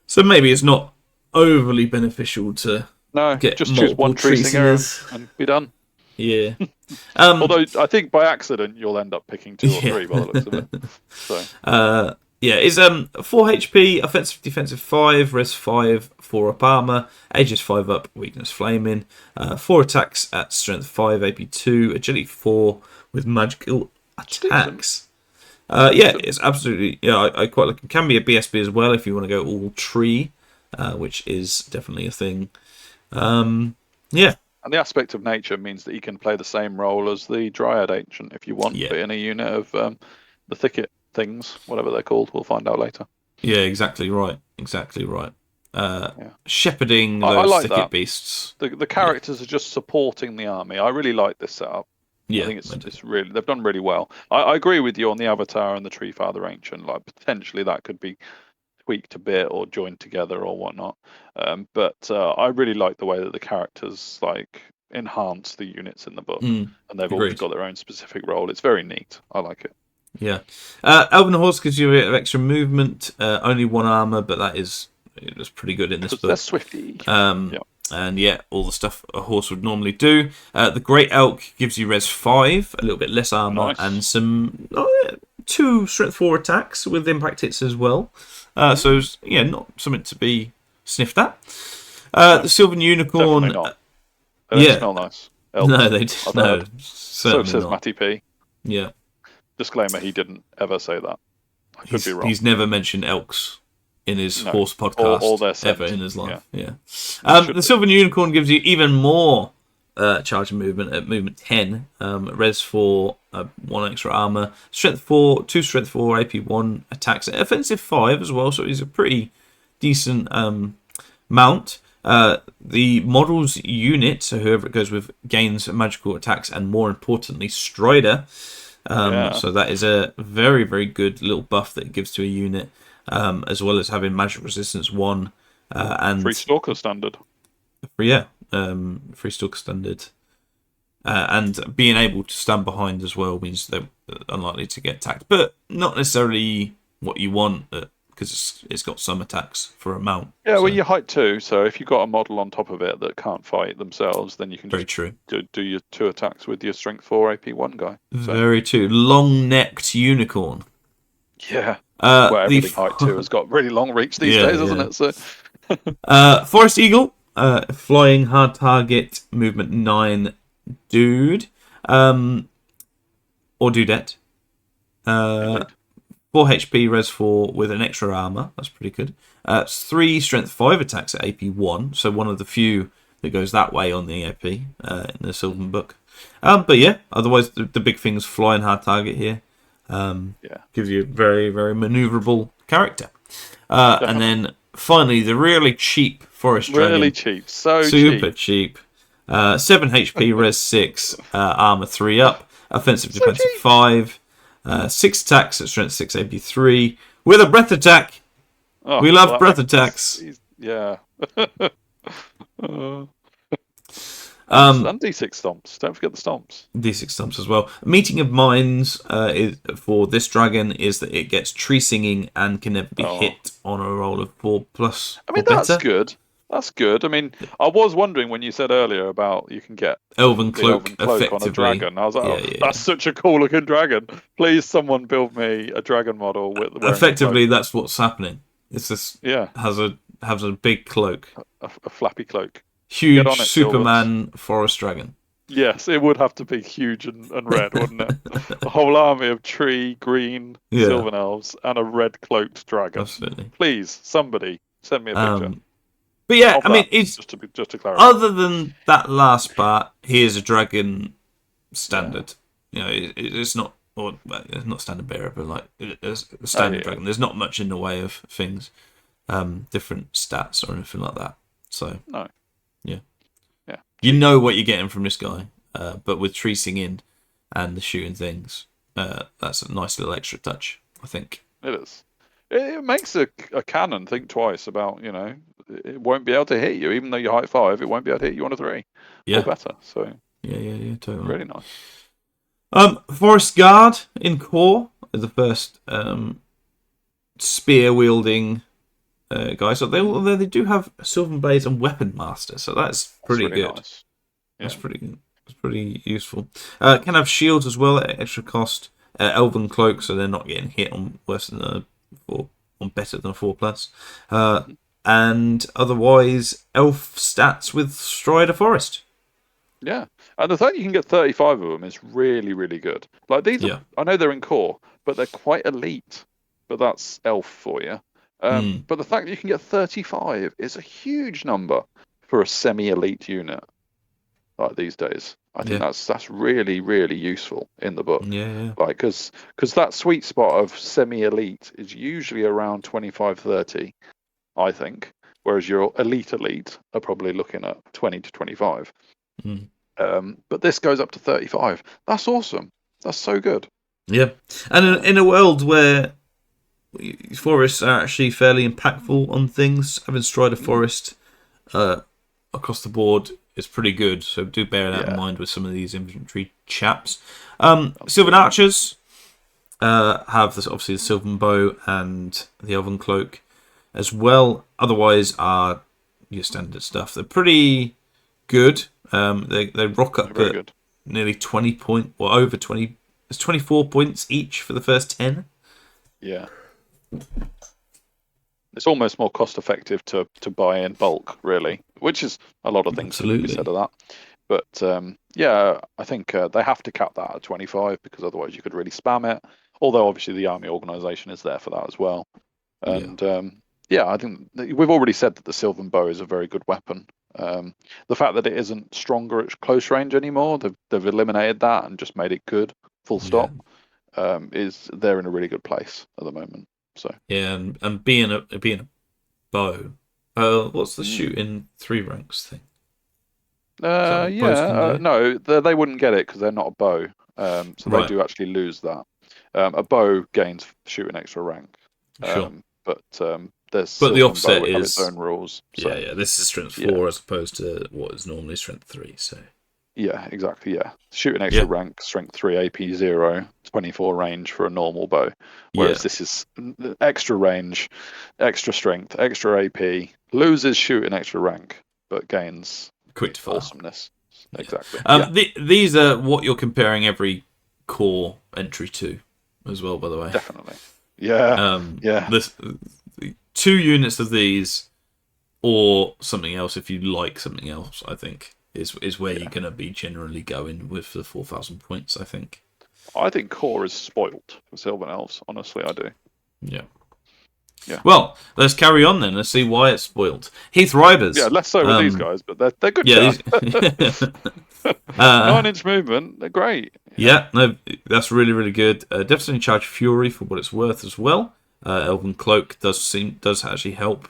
So maybe it's not overly beneficial to get just choose one Tree Singer and be done. Yeah. Although I think by accident you'll end up picking 2 or 3 by the looks of it. So. It's 4 HP, offensive, defensive 5, res 5, 4 up armor, aegis 5 up, weakness flaming, 4 attacks at strength 5, AP 2, agility 4 with magical attacks. It's absolutely. I quite like it. Can be a BSB as well if you want to go all tree, which is definitely a thing. And the aspect of nature means that you can play the same role as the Dryad Ancient if you want, but in a unit of the thicket things, whatever they're called. We'll find out later. Yeah, exactly right. Shepherding those like thicket that. beasts. The characters are just supporting the army. I really like this setup. Yeah, I think it's really, they've done really well. I agree with you on the Avatar and the Tree Father Ancient. Like potentially that could be tweaked a bit or joined together or whatnot. But I really like the way that the characters like enhance the units in the book, and they've always got their own specific role. It's very neat. I like it. Yeah, Elven Horse gives you a bit of extra movement. Only 1 armor, but that's pretty good in this book. They're swifty. And all the stuff a horse would normally do. The Great Elk gives you res 5, a little bit less armor, and some 2 strength 4 attacks with impact hits as well. So not something to be sniffed at. The Sylvan Unicorn. Definitely not. They don't smell nice. Elves. No, they don't. No, so says not. Matty P. Yeah. Disclaimer: he didn't ever say that. I could be wrong. He's never mentioned elks in his horse podcast or their scent. ever in his life. Yeah. The Sylvan Unicorn gives you even more charge and movement at movement 10. Res 4, 1 extra armor, strength 4, 2 strength 4, AP 1 attacks, offensive 5 as well. So he's a pretty decent mount. The model's unit, so whoever it goes with, gains magical attacks and more importantly, Strider. Yeah. So that is a very, very good little buff that it gives to a unit, as well as having magic resistance 1, Free and Stalker standard. yeah, free stalk standard. And being able to stand behind as well means they're unlikely to get attacked, but not necessarily what you want, because it's got some attacks for a mount. Yeah, well, So you're height 2, so if you've got a model on top of it that can't fight themselves, then you can very just true. do your 2 attacks with your strength 4 AP 1 guy. So, Very true. Long-necked unicorn. yeah. Uh, Well, the everything height 2 has got really long reach these yeah, days, hasn't yeah. it? So, Forest eagle, flying, hard target, movement 9, dude, or dudette. indeed. 4 HP, res 4 with an extra armor. That's pretty good. It's 3 strength 5 attacks at AP 1, so one of the few that goes that way on the AP in the Sylvan book. But yeah, otherwise the big thing's flying, hard target here. Yeah. Gives you a very, very maneuverable character. And then finally, the really cheap Forest Really Dragon. cheap. So Super cheap. cheap. 7 HP, res 6, armor 3 up, offensive So defensive cheap. 5, 6 attacks at strength 6, AP 3, with a breath attack. Oh, We love well, breath attacks. yeah. Um, And D6 stomps. Don't forget the stomps. D6 stumps as well. Meeting of Minds for this dragon is that it gets tree singing and can never be hit on a roll of 4+ I or mean, that's better. good. That's good. I mean, I was wondering when you said earlier about you can get Elven the Cloak, Elven Cloak on a effectively. dragon. I was like, Yeah, oh, yeah, that's such a cool looking dragon. Please, someone build me a dragon model with wearing a effectively, cloak. that's what's happening. It's this Yeah, has a big cloak, a flappy cloak. Get huge on it, Sylvans. Superman forest dragon. Yes, it would have to be huge and red, wouldn't it? A whole army of tree, green, Yeah, Sylvan elves and a red cloaked dragon. absolutely. Please, somebody send me a picture But yeah, of I mean, that. it's Just to clarify. other than that last part, here's a dragon Yeah. standard. You know, it's not, or well, it's not standard bearer, but like it's a Oh standard yeah. dragon. There's not much in the way of things, different stats or anything like that. So No. yeah, Yeah. you know what you're getting from this guy. But with tracing in and the shooting things, that's a nice little extra touch, I think. It is. It makes a cannon think twice about, it won't be able to hit you, even though you're height 5, it won't be able to hit you on a 3 Yeah, or better. So, yeah, totally. really nice. Forest Guard in core is the first spear wielding guy. So they do have Sylvan Blades and Weapon Master, so that's pretty really good. nice. That's pretty useful. Can have shields as well at extra cost. Elven Cloak, so they're not getting hit on worse than a 4, on better than a 4+. And otherwise, elf stats with Strider Forest. Yeah. And the fact you can get 35 of them is really, really good. Like these are, I know they're in core, but they're quite elite. But that's elf for you. But the fact that you can get 35 is a huge number for a semi-elite unit like these days. I think that's really, really useful in the book. Yeah. Like, because that sweet spot of semi-elite is usually around 25, 30, I think. Whereas your elite are probably looking at 20 to 25. But this goes up to 35. That's awesome. That's so good. Yeah. And in a world where forests are actually fairly impactful on things, having Strider Forest across the board is pretty good. So do bear that in mind with some of these infantry chaps. Sylvan Archers have this, obviously the Sylvan Bow and the Elven Cloak as well. Otherwise are your standard stuff. They're pretty good. They rock up at good. Nearly 20 point or over 20. It's 24 points each for the first 10. Yeah. It's almost more cost effective to buy in bulk, really, which is a lot of things to be said of that. But I think they have to cap that at 25 because otherwise you could really spam it. Although obviously the army organisation is there for that as well. And I think we've already said that the Sylvan Bow is a very good weapon. The fact that it isn't stronger at close range anymore, they've eliminated that and just made it good, full stop. Is they're in a really good place at the moment. So and being a bow, what's the shooting 3 ranks thing? no, they wouldn't get it because they're not a bow. So they Right. do actually lose that. A bow gains shoot an extra rank. Sure. But there's But the Sylvan bow offset would have its is, own rules. yeah, So yeah. This is strength yeah, 4 as opposed to what is normally strength 3. So yeah, exactly. Yeah, shoot an extra yeah, rank, strength 3, AP 0, 24 range for a normal bow. yeah. Whereas this is extra range, extra strength, extra AP, loses shoot an extra rank, but gains Quick to fire. awesomeness. Yeah. Exactly. Yeah, These are what you're comparing every core entry to, as well. By the way, definitely. Yeah, yeah, this 2 units of these, or something else if you like something else. I think is where you're yeah. going to be generally going with the 4,000 points. I think. I think core is spoilt for Sylvan Elves. Honestly, I do. Yeah. Yeah. Well, let's carry on then. Let's see why it's spoiled. Heath Yeah, Riders. less so with these guys, but they're good Yeah, chat. these. uh, 9-inch movement, they're great. yeah, no, that's really really good. Definitely charge Fury for what it's worth as well. Elven Cloak does actually help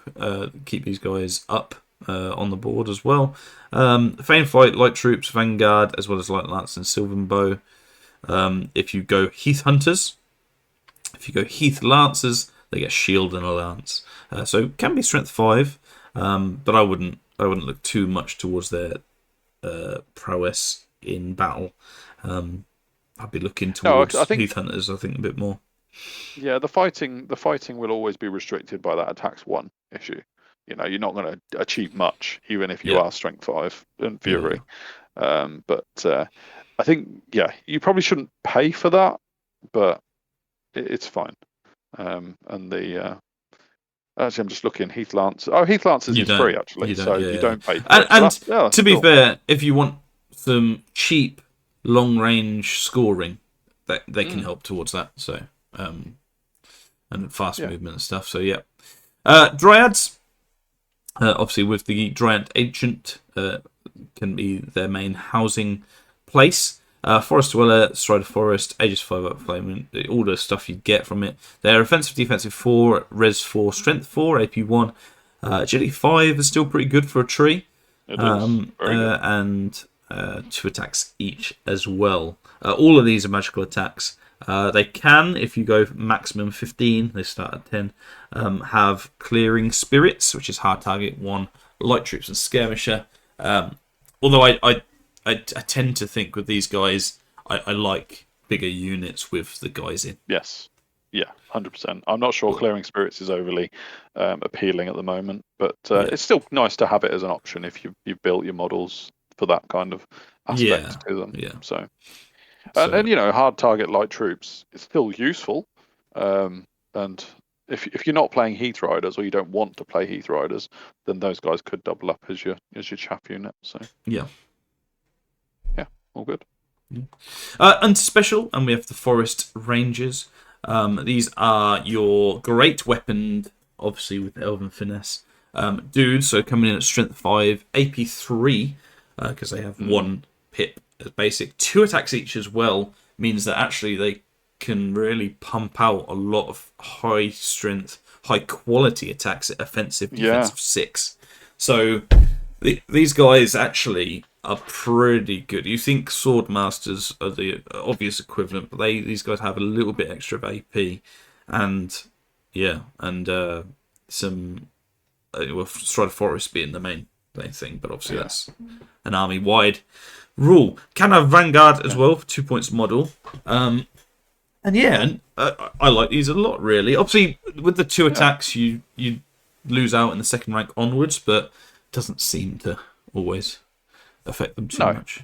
keep these guys up on the board as well. Feign Fight, Light Troops, Vanguard, as well as Light Lance and Sylvan Bow. If you go Heath Hunters, if you go Heath Lancers, they get Shield and a Lance. So it can be Strength 5, but I wouldn't look too much towards their prowess in battle. I'd be looking No, towards I think Heath Hunters, I think, a bit more. yeah, the fighting will always be restricted by that attacks 1 issue. You're not going to achieve much, even if you Yeah, are strength 5 and yeah, yeah. Fury. But I think you probably shouldn't pay for that, but it's fine. And the actually, I'm just looking. Heath Lance. Oh, Heath Lancers You is free don't, actually, don't, so yeah, you yeah. don't pay for And, it. So and that's to be cool. fair, if you want some cheap long range scoring, that they can help towards that. So, and fast Yeah, movement and stuff. So yeah, Dryads. Obviously, with the Dryad Ancient, can be their main housing place. Forest Dweller, Strider Forest, Aegis 5 up Flame, all the stuff you get from it. They're offensive, defensive 4, res 4, strength 4, AP 1. Agility 5 is still pretty good for a tree. it is very good. And 2 attacks each as well. All of these are magical attacks. They can, if you go maximum 15, they start at 10, have Clearing Spirits, which is hard target 1, Light Troops and Skirmisher. Although I tend to think with these guys, I like bigger units with the guys in. Yes, yeah, 100%. I'm not sure Clearing Spirits is overly appealing at the moment, but Yeah. it's still nice to have it as an option if you've built your models for that kind of Yeah, aspect to them. yeah. So So and hard target light troops is still useful. And if you're not playing Heath Riders or you don't want to play Heath Riders, then those guys could double up as your chaff unit. So yeah. yeah, all good. And special, and we have the Forest Rangers. These are your great weaponed, obviously with Elven Finesse, dudes. So coming in at Strength 5, AP 3, because they have 1 pip as basic. 2 attacks each as well, means that actually they can really pump out a lot of high strength, high quality attacks at offensive, defensive 6. So these guys actually are pretty good. You think Sword Masters are the obvious equivalent, but these guys have a little bit extra of AP, and some Strider Forest being the main thing, but obviously that's an army wide rule. Can have Vanguard as well for 2 points model. I like these a lot, really. Obviously, with the 2 attacks, you lose out in the second rank onwards, but it doesn't seem to always affect them too much.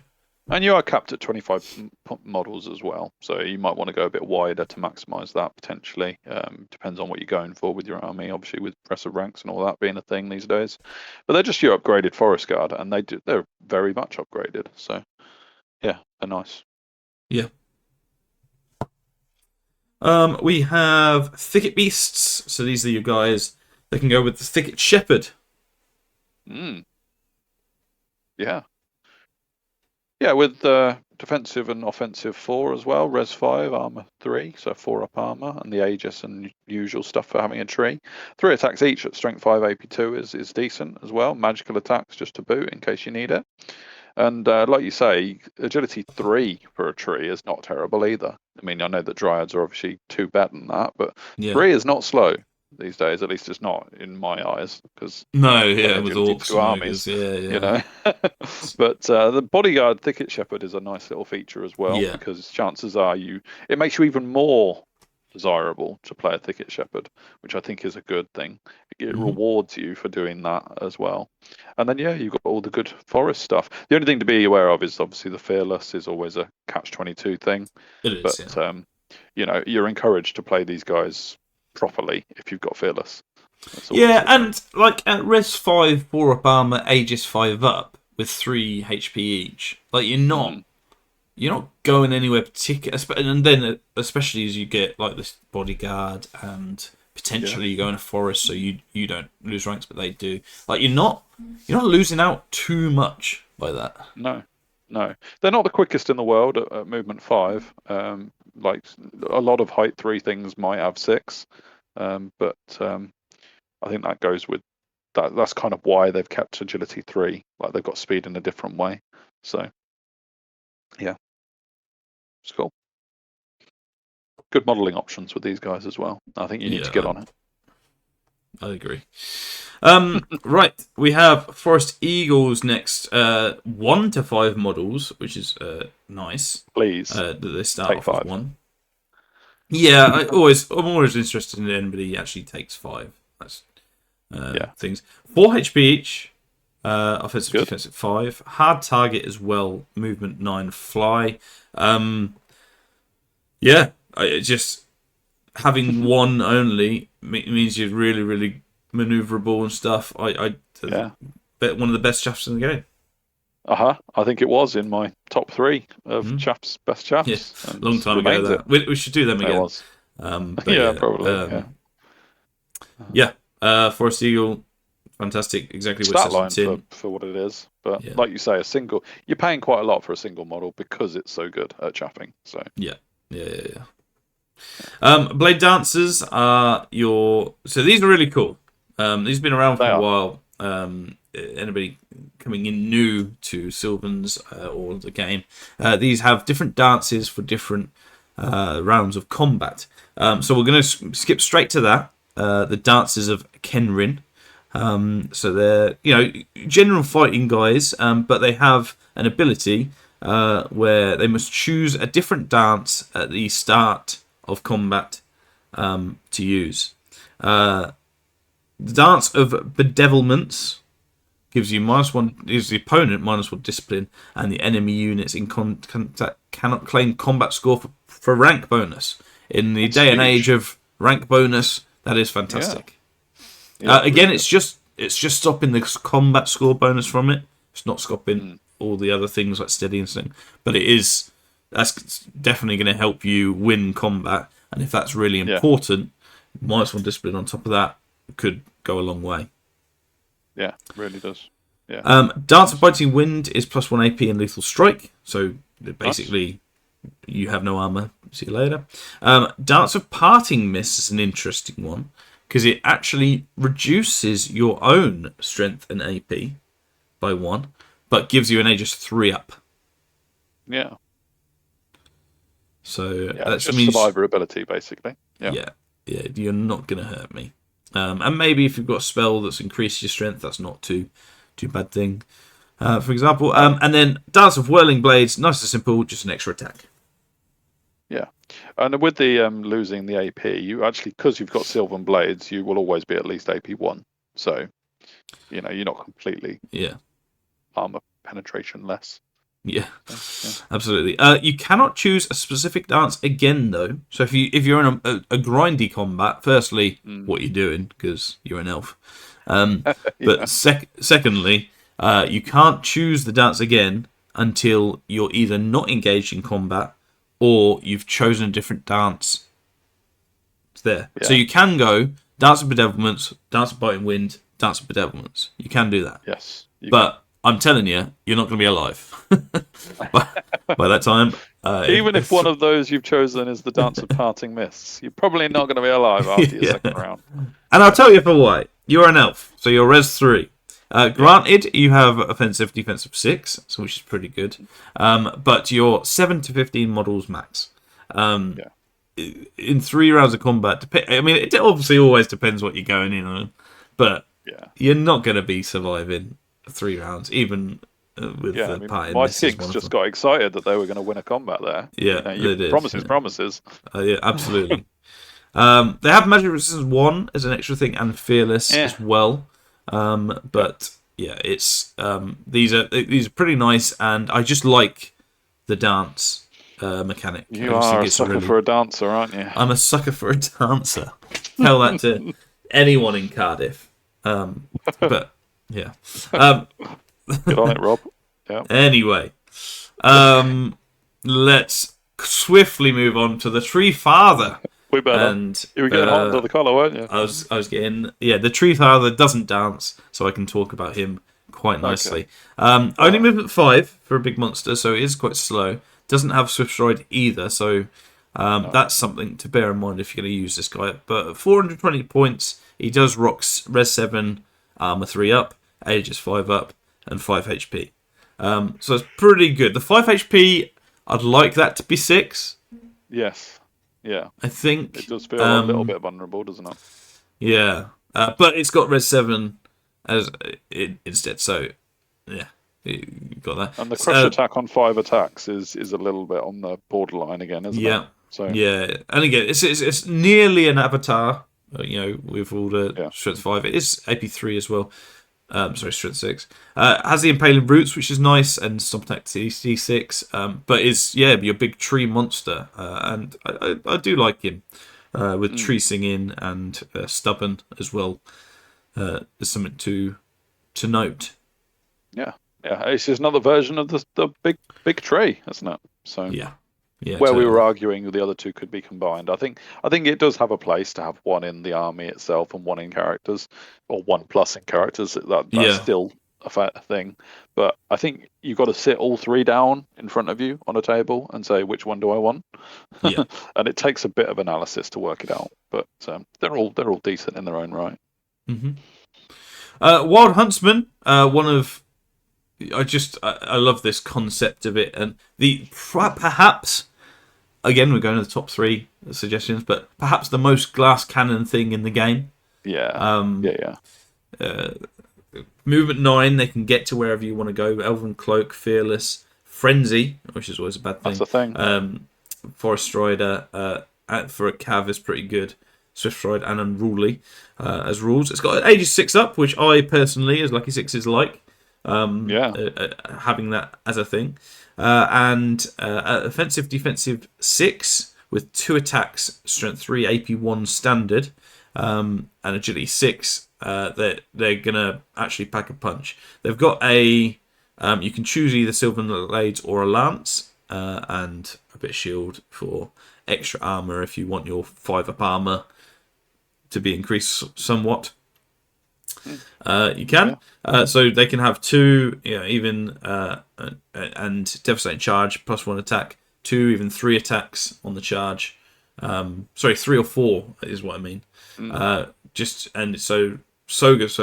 And you are capped at 25 models as well, so you might want to go a bit wider to maximise that potentially. Depends on what you're going for with your army, obviously with impressive ranks and all that being a thing these days. But they're just your upgraded Forest Guard, and they're very much upgraded. So yeah, they're nice. Yeah. We have Thicket Beasts. So these are your guys. They can go with the Thicket Shepherd. Yeah. Yeah, with defensive and offensive 4 as well. Res 5, armor 3, so 4 up armor, and the Aegis and usual stuff for having a tree. 3 attacks each at strength 5, AP 2 is decent as well. Magical attacks just to boot in case you need it. And like you say, agility 3 for a tree is not terrible either. I mean, I know that dryads are obviously 2 better than that, but Yeah. 3 is not slow these days. At least it's not in my eyes, because No, I've got yeah, with agility orcs 2 and armies, ogres, yeah, you yeah. know. But the bodyguard thicket shepherd is a nice little feature as well, Yeah. because chances are it makes you even more desirable to play a thicket shepherd, which I think is a good thing. It Hmm. rewards you for doing that as well. And then yeah, you've got all the good forest stuff. The only thing to be aware of is obviously the fearless is always a catch-22 thing, It is, but yeah. you're encouraged to play these guys properly if you've got fearless. That's all I'll Yeah, say. and like at res 5, 4 up armor, Aegis 5 up with 3 HP each. Like you're not going anywhere particular, and then especially as you get like this bodyguard and Yeah. potentially you go in a forest, so you don't lose ranks, but they do. Like you're not losing out too much by that. No, no, they're not the quickest in the world at movement 5. Like a lot of height 3 things might have 6, but I think that goes with that. That's kind of why they've kept agility 3. Like they've got speed in a different way. So yeah, it's cool. Good modelling options with these guys as well. I think you need to get Yeah, on it. I agree. Right, we have Forest Eagles next. 1 to 5 models, which is nice. Please That they start take off as 5. 1. Yeah, I'm always interested in anybody who actually takes 5. That's Yeah, things. 4 HP each. Offensive, good. defensive 5. Hard target as well. Movement 9. Fly. Yeah, just having one only means you're really, really maneuverable and stuff. I Yeah. bet one of the best chaps in the game. I think it was in my top 3 of Mm. best Yeah, chaps, long and time ago remains it. that. We should do them It again. was. But Yeah, yeah, probably. Yeah. yeah. Forest Eagle, fantastic. Exactly what it Stat says on the line for tin. what it is, but Yeah, like you say, you're paying quite a lot for a single model because it's so good at chapping. So yeah, yeah. Blade Dancers are so these are really cool. These have been around they for a are. while. Anybody coming in new to Sylvan's or the game, these have different dances for different rounds of combat. So we're going to skip straight to that. The dances of Kenrin. So they're general fighting guys, but they have an ability where they must choose a different dance at the start of combat to use. The dance of bedevilments gives you -1, gives the opponent -1 discipline, and the enemy units in contact cannot claim combat score for rank bonus. In the That's day and age huge. of rank bonus, that is Yeah, fantastic. yeah, Again, really it's just stopping the combat score bonus from it. It's not stopping good. all the other things like steady and stuff. But that's definitely going to help you win combat. And if that's really Yeah, important, -1 discipline on top of that could go a long way. yeah, really does. Yeah, Dance of Biting Wind is +1 AP and lethal strike. So nice. basically, you have no armor. See you later. Dance of Parting Mist is an interesting one because it actually reduces your own strength and AP by 1, but gives you an Aegis 3 up. Yeah, So yeah, that just means, survivability basically. Yeah, yeah, you're not going to hurt me. And maybe if you've got a spell that's increased your strength, that's not too bad thing. For example, no, and then Dance of Whirling Blades, nice and simple, just an extra attack. yeah. And with the losing the AP, you actually, because you've got Sylvan blades, you will always be at least AP 1. So you're not completely Yeah. armor penetration less. Yeah, So, yeah. absolutely. You cannot choose a specific dance again, though. So if you're in a grindy combat, firstly, what you're doing because you're an elf. Yeah. But secondly, you can't choose the dance again until you're either not engaged in combat or you've chosen a different dance. It's there, so Yeah. you can go Dance of Bedevilments, Dance of Biting Wind, Dance of Bedevilments. You can do that. Yes. You But I'm telling you, you're not going to be alive by that time. Even if one of those you've chosen is the Dance of Parting Mists, you're probably not going to be alive after your yeah. second round. And I'll tell you for why. You're an elf, so you're res 3. Granted, you have offensive, defensive 6, so which is pretty good. But you're 7 to 15 models max. Yeah. In 3 rounds of combat, I mean, it obviously always depends what you're going in on, but Yeah. you're not going to be surviving 3 rounds, even with Yeah, the I mean, party. my This is one pigs of just them. got excited that they were going to win a combat there. Yeah, You they did. promises, promises. Yeah, absolutely. They have Magic Resistance 1 as an extra thing and Fearless Yeah. as well. But yeah, it's these are pretty nice, and I just like the dance mechanic. I You just are think a it's sucker for a dancer, aren't you? I'm a sucker for a dancer. Tell that to anyone in Cardiff. But yeah. Get on it, Rob. Yeah. Anyway, let's swiftly move on to the Tree Father. We better. And You were getting hot under the collar, weren't you? I was getting the Tree Father doesn't dance, so I can talk about him quite nicely. Okay. Only movement 5 for a big monster, so it is quite slow. Doesn't have Swift Stride either, so that's something to bear in mind if you're going to use this guy. But 420 points, he does rocks Res 7, Armor 3 up, Aegis 5 up, and 5 HP. So it's pretty good. The 5 HP, I'd like that to be 6. Yes. Yeah. I think It does feel a little bit vulnerable, doesn't it? Yeah, but it's got Res 7 as instead, so yeah, you got that. And the crush attack on 5 attacks is a little bit on the borderline again, isn't it? So yeah, and again, it's nearly an avatar. With all the strength 5, it is AP3 as well. Sorry, strength 6. Has the impaling roots, which is nice, and stomp attack D6. But is your big tree monster, and I do like him with tree singing and stubborn as well. There's something to note. Yeah, it's just another version of the big tree, isn't it? So Yeah, where totally. we were arguing the other two could be combined. I think it does have a place to have one in the army itself and one in characters, or 1+ in characters. That's still a thing. But I think you've got to sit all 3 down in front of you on a table and say, which one do I want? Yeah. And it takes a bit of analysis to work it out. But they're all decent in their own right. Mm-hmm. Wild Huntsman, one of I love this concept of it, and perhaps again we're going to the top 3 suggestions, but perhaps the most glass cannon thing in the game. Movement 9, they can get to wherever you want to go. Elven Cloak, Fearless, Frenzy, which is always a bad thing. That's a thing. Forest Strider for a Cav is pretty good. Swift Stride and Unruly as rules. It's got Aegis 6 up, which I personally, as Lucky 6s, like. Having that as a thing. And offensive defensive 6 with 2 attacks, strength 3, AP 1 standard, and agility 6. They're gonna actually pack a punch. They've got you can choose either Sylvan Blades or a Lance, and a bit of shield for extra armor if you want your 5 up armor to be increased somewhat. You can. So they can have 2, even and devastating charge plus 1 attack, 2, even 3 attacks on the charge. 3 or 4 is what I mean. So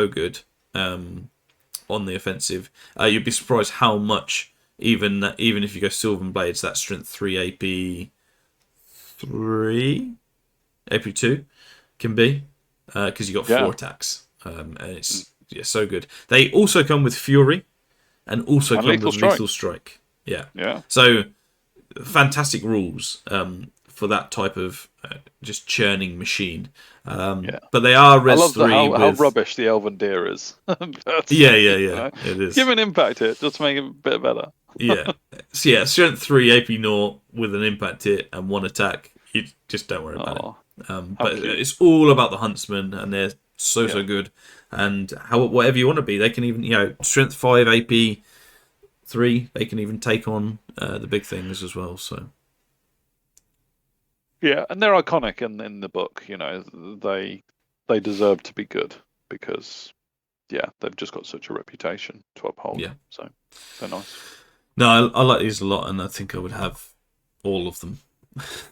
good on the offensive. You'd be surprised how much even if you go Sylvan Blades, that strength 3 AP 2 can be because you got 4 attacks. And it's so good. They also come with Fury and also come with Lethal Strike. Yeah. So fantastic rules for that type of just churning machine. But they are Res 3. I love how rubbish the Elven Deer is. Yeah. It is. Give an impact hit just to make it a bit better. So strength 3 AP 0 with an impact hit and 1 attack. You just don't worry about it. But it's all about the Huntsman, and they're so good. And whatever you want to be, they can even strength 5 AP 3. They can even take on the big things as well. So and they're iconic in the book. They deserve to be good because they've just got such a reputation to uphold. So they're nice. No, I like these a lot, and I think I would have all of them.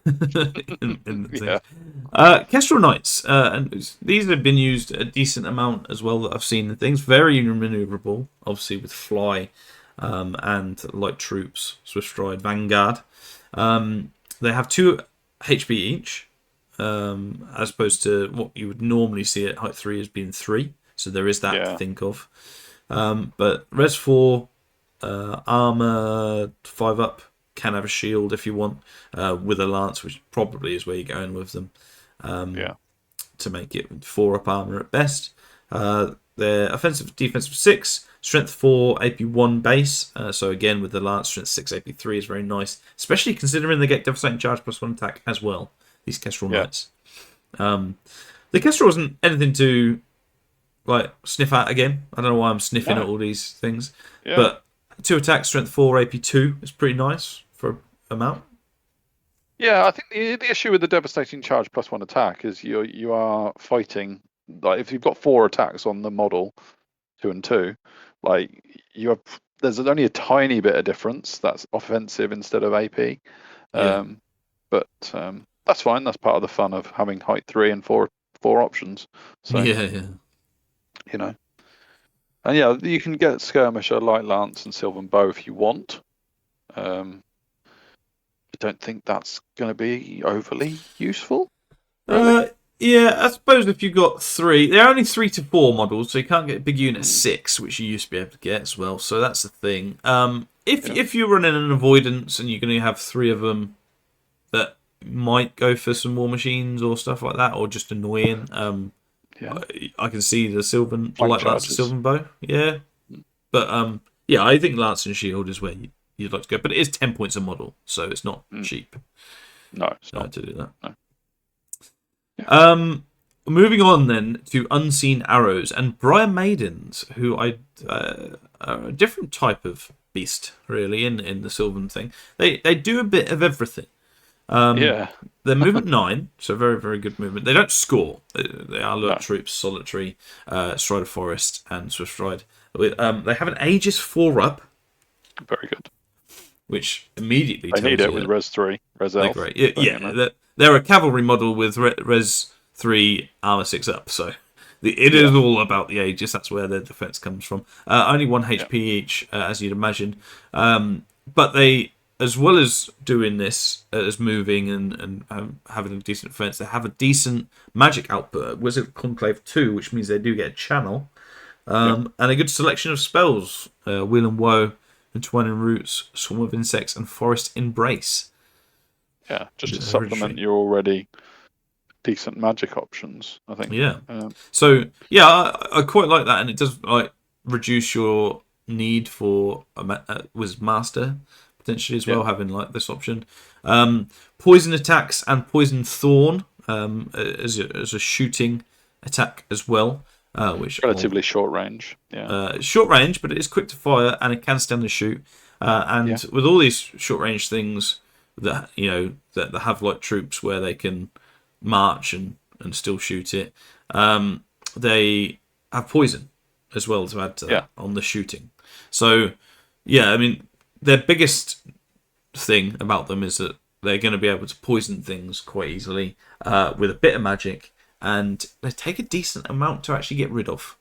in the thing. Yeah, Kestrel Knights, and these have been used a decent amount as well that I've seen in things. Very maneuverable, obviously with fly, and light troops, Swift Stride, Vanguard. They have 2 HP each, as opposed to what you would normally see at height 3 as being 3. So there is that to yeah, think of. But Res 4, armor 5 up, can have a shield if you want, with a lance, which probably is where you're going with them, yeah, to make it 4 up armor at best. They're offensive, defensive 6, strength 4, AP 1 base. So again, with the lance, strength 6, AP 3 is very nice, especially considering they get devastating charge +1 attack as well. These Kestrel yeah. Knights. The Kestrel wasn't anything to like sniff at again. I don't know why I'm sniffing No, at all these things, yeah, but 2 attacks, strength 4, AP 2 is pretty nice for amount. yeah. I think the issue with the devastating charge +1 attack is you are fighting, like if you've got 4 attacks on the model, 2 and 2, like you have. There's only a tiny bit of difference. That's offensive instead of AP. Yeah, But that's fine. That's part of the fun of having height 3 and 4 options. So yeah. you know, and yeah, you can get Skirmisher, Light Lance, and Sylvan Bow if you want. I don't think that's going to be overly useful, really. Yeah, I suppose if you got 3, they're only 3 to 4 models, so you can't get a big unit 6, which you used to be able to get as well. So that's the thing. If Yeah. if you're running an avoidance and you're going to have 3 of them that might go for some war machines or stuff like that, or just annoying, Yeah. I can see the Sylvan, Flank like Lance and charges. Sylvan Bow. Yeah, but yeah, I think Lance and Shield is where you'd like to go, but it is 10 points a model, so it's not cheap No, it's not. to do that. No. Moving on then to Unseen Arrows and Briar Maidens, who are a different type of beast, really, in the Sylvan thing. They do a bit of everything. Yeah. They're movement 9, so very, very good movement. They don't score. They are alert No. troops, solitary, Strider Forest, and Swift Stride. They have an Aegis 4 up, Very good. which immediately They tells need it you with Res 3, Res they're Elf. great. But, Yeah, you know. they're a cavalry model with Res 3, armor 6 up, so it is all about the Aegis. That's where their defense comes from. Only 1 HP each, as you'd imagine. But they, as well as doing this, as moving and having a decent defense, they have a decent magic output. Wizard Conclave 2, which means they do get a channel. And a good selection of spells. Wheel and Woe, Entwining Roots, Swarm of Insects, and Forest Embrace. Yeah, just to Yeah, supplement hereditary. your already decent magic options, I think. Yeah. So yeah, I quite like that, and it does like reduce your need for a Wizard Master potentially as well, having like this option. Poison attacks and Poison Thorn as a shooting attack as well, which Relatively short range. Yeah. short range, but it is quick to fire and it can stand and shoot. And with all these short range things that that have like troops where they can march and still shoot it, they have poison as well to add to that on the shooting. So yeah, I mean their biggest thing about them is that they're going to be able to poison things quite easily with a bit of magic, and they take a decent amount to actually get rid of.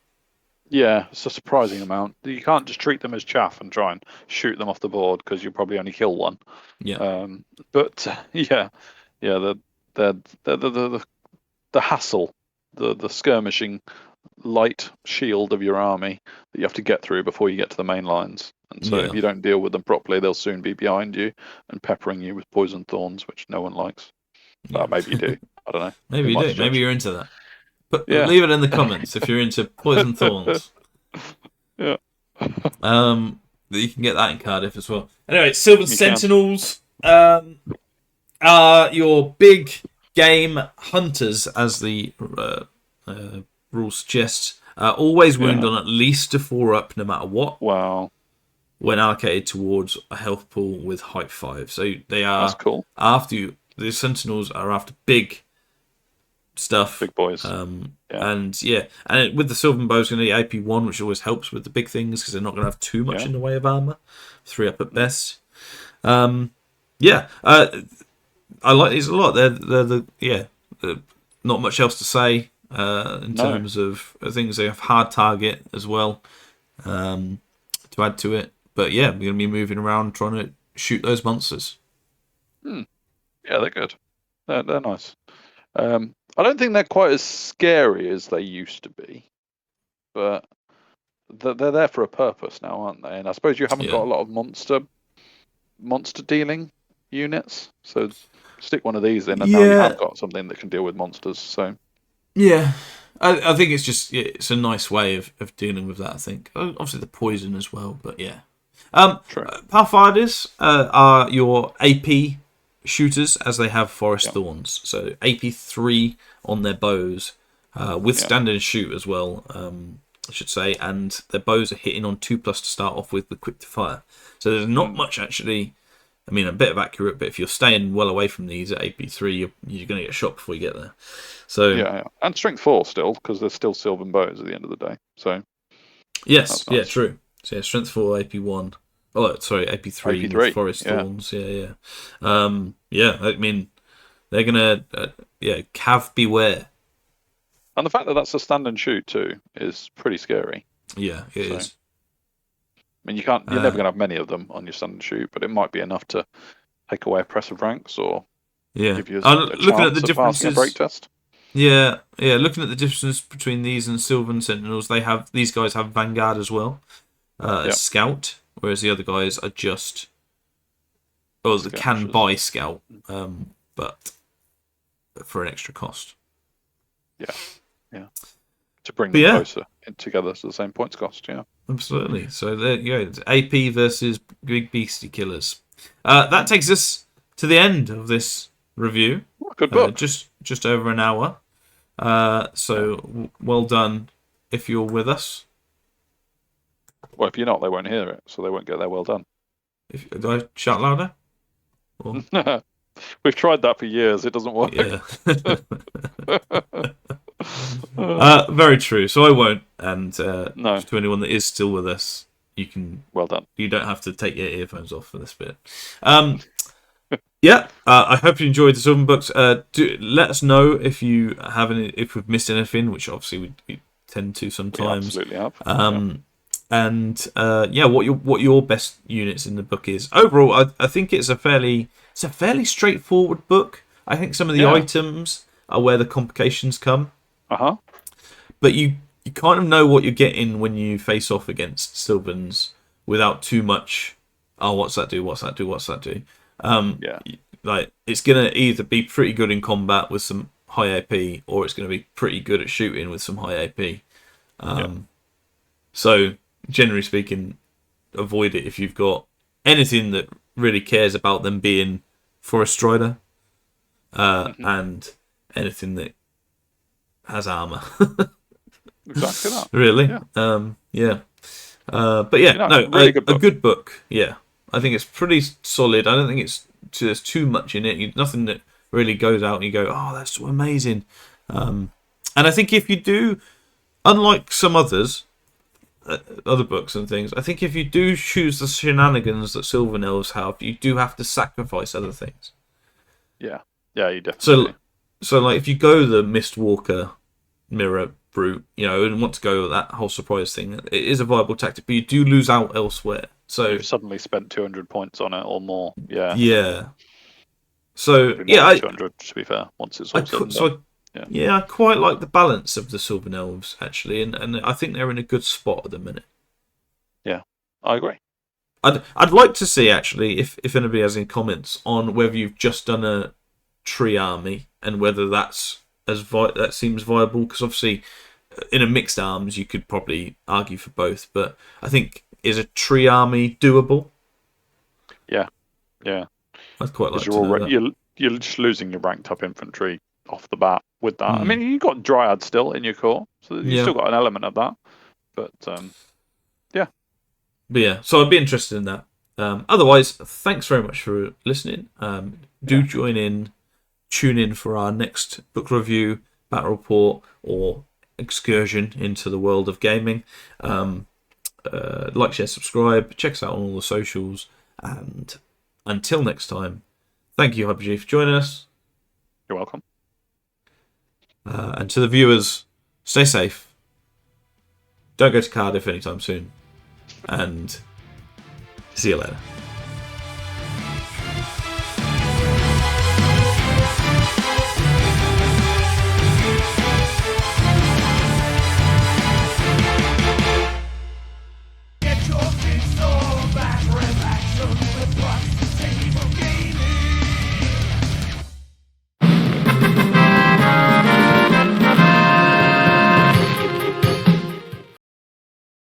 Yeah, it's a surprising amount. You can't just treat them as chaff and try and shoot them off the board because you'll probably only kill one. Yeah. But the hassle, the skirmishing light shield of your army that you have to get through before you get to the main lines. And so if you don't deal with them properly, they'll soon be behind you and peppering you with poison thorns, which no one likes. Well, maybe you do. I don't know. Maybe you do. Maybe you're into that. But Yeah. leave it in the comments if you're into poison thorns. Yeah. You can get that in Cardiff as well. Anyway, Sylvan You Sentinels are your big game hunters, as the rule suggests. Always wound on at least a 4 up, no matter what. Wow. When allocated towards a health pool with height 5. So they are That's cool. after you. The Sentinels are after big stuff, Big boys. and with the Sylvan Bows going to be AP 1, which always helps with the big things because they're not going to have too much in the way of armor. 3 up at best. I like these a lot. Not much else to say in No, terms of things. They have hard target as well to add to it. But yeah, we're going to be moving around trying to shoot those monsters. yeah, they're good. They're nice. I don't think they're quite as scary as they used to be, but they're there for a purpose now, aren't they? And I suppose you haven't Yeah. got a lot of monster dealing units, so stick one of these in, and now you Yeah. have got something that can deal with monsters. So Yeah. I think it's a nice way of dealing with that. I think obviously the poison as well, but yeah. true. Pathfinders are your AP shooters as they have forest Yeah. thorns. So AP3 on their bows, withstand and shoot as well. I should say, and their bows are hitting on 2+ to start off with quick to fire. So there's not much actually. I mean, a bit of accurate, but if you're staying well away from these at AP3, you're going to get shot before you get there. So Yeah, and strength 4 still, because there's still Sylvan bows at the end of the day. So yes, that's nice. true. So yeah, strength 4 AP1. Oh, sorry, AP3 AP3, with forest thorns. Yeah. I mean, they're gonna Cav beware. And the fact that that's a stand and shoot too is pretty scary. Yeah, it is. I mean, you're never going to have many of them on your stand and shoot, but it might be enough to take away oppressive ranks or give you a looking at the chance of passing a break differences. test. Yeah. Looking at the difference between these and Sylvan Sentinels, these guys have Vanguard as well, as Scout, whereas the other guys are just they can buy Scout, but for an extra cost. Yeah. To bring them closer together to the same points cost. Yeah. Absolutely. So there you go. It's AP versus Big Beastie Killers. That takes us to the end of this review. Good book. Just over an hour. Well done if you're with us. Well, if you're not, they won't hear it, so they won't get their well done. Do I shout louder? We've tried that for years. It doesn't work. Yeah. Very true. So I won't. And no. To anyone that is still with us, you can. Well done. You don't have to take your earphones off for this bit. I hope you enjoyed the Sylvan books. Do let us know if you have if we've missed anything, which obviously we tend to sometimes. We absolutely have. What your best units in the book is. Overall, I think it's a fairly straightforward book. I think some of the items are where the complications come. But you kind of know what you're getting when you face off against Sylvans without too much. Oh, what's that do? What's that do? What's that do? Like it's gonna either be pretty good in combat with some high AP, or it's gonna be pretty good at shooting with some high AP. So generally speaking, avoid it if you've got anything that really cares about them being Forest Strider, and anything that has armor. Exactly that. Really? Really good book. A good book. Yeah, I think it's pretty solid. I don't think there's too much in it. Nothing that really goes out and you go, oh, that's so amazing. And I think if you do, unlike some other books and things, I think if you do choose the shenanigans that Sylvan Elves have, you do have to sacrifice other things. Yeah, you definitely. So like if you go the Mistwalker Mirror route, and want to go with that whole surprise thing, it is a viable tactic, but you do lose out elsewhere. So you've suddenly spent 200 points on it or more. Yeah. Yeah. So 200 to be fair. Once it's all said and done. I quite like the balance of the Sylvan Elves actually, and I think they're in a good spot at the minute. Yeah, I agree. I'd like to see actually if anybody has any comments on whether you've just done a tree army and whether that seems viable, because obviously in a mixed arms you could probably argue for both, but I think is a tree army doable? Yeah. I'd quite like to know that. You're just losing your ranked up infantry off the bat with that. Mm. I mean, you've got Dryad still in your core, so you've still got an element of that. But so I'd be interested in that. Otherwise, thanks very much for listening. Tune in for our next book review, battle report, or excursion into the world of gaming. Like, share, subscribe, check us out on all the socials, and until next time, Thank you, Hyperg, for joining us. You're welcome. And to the viewers, stay safe. Don't go to Cardiff anytime soon. And see you later.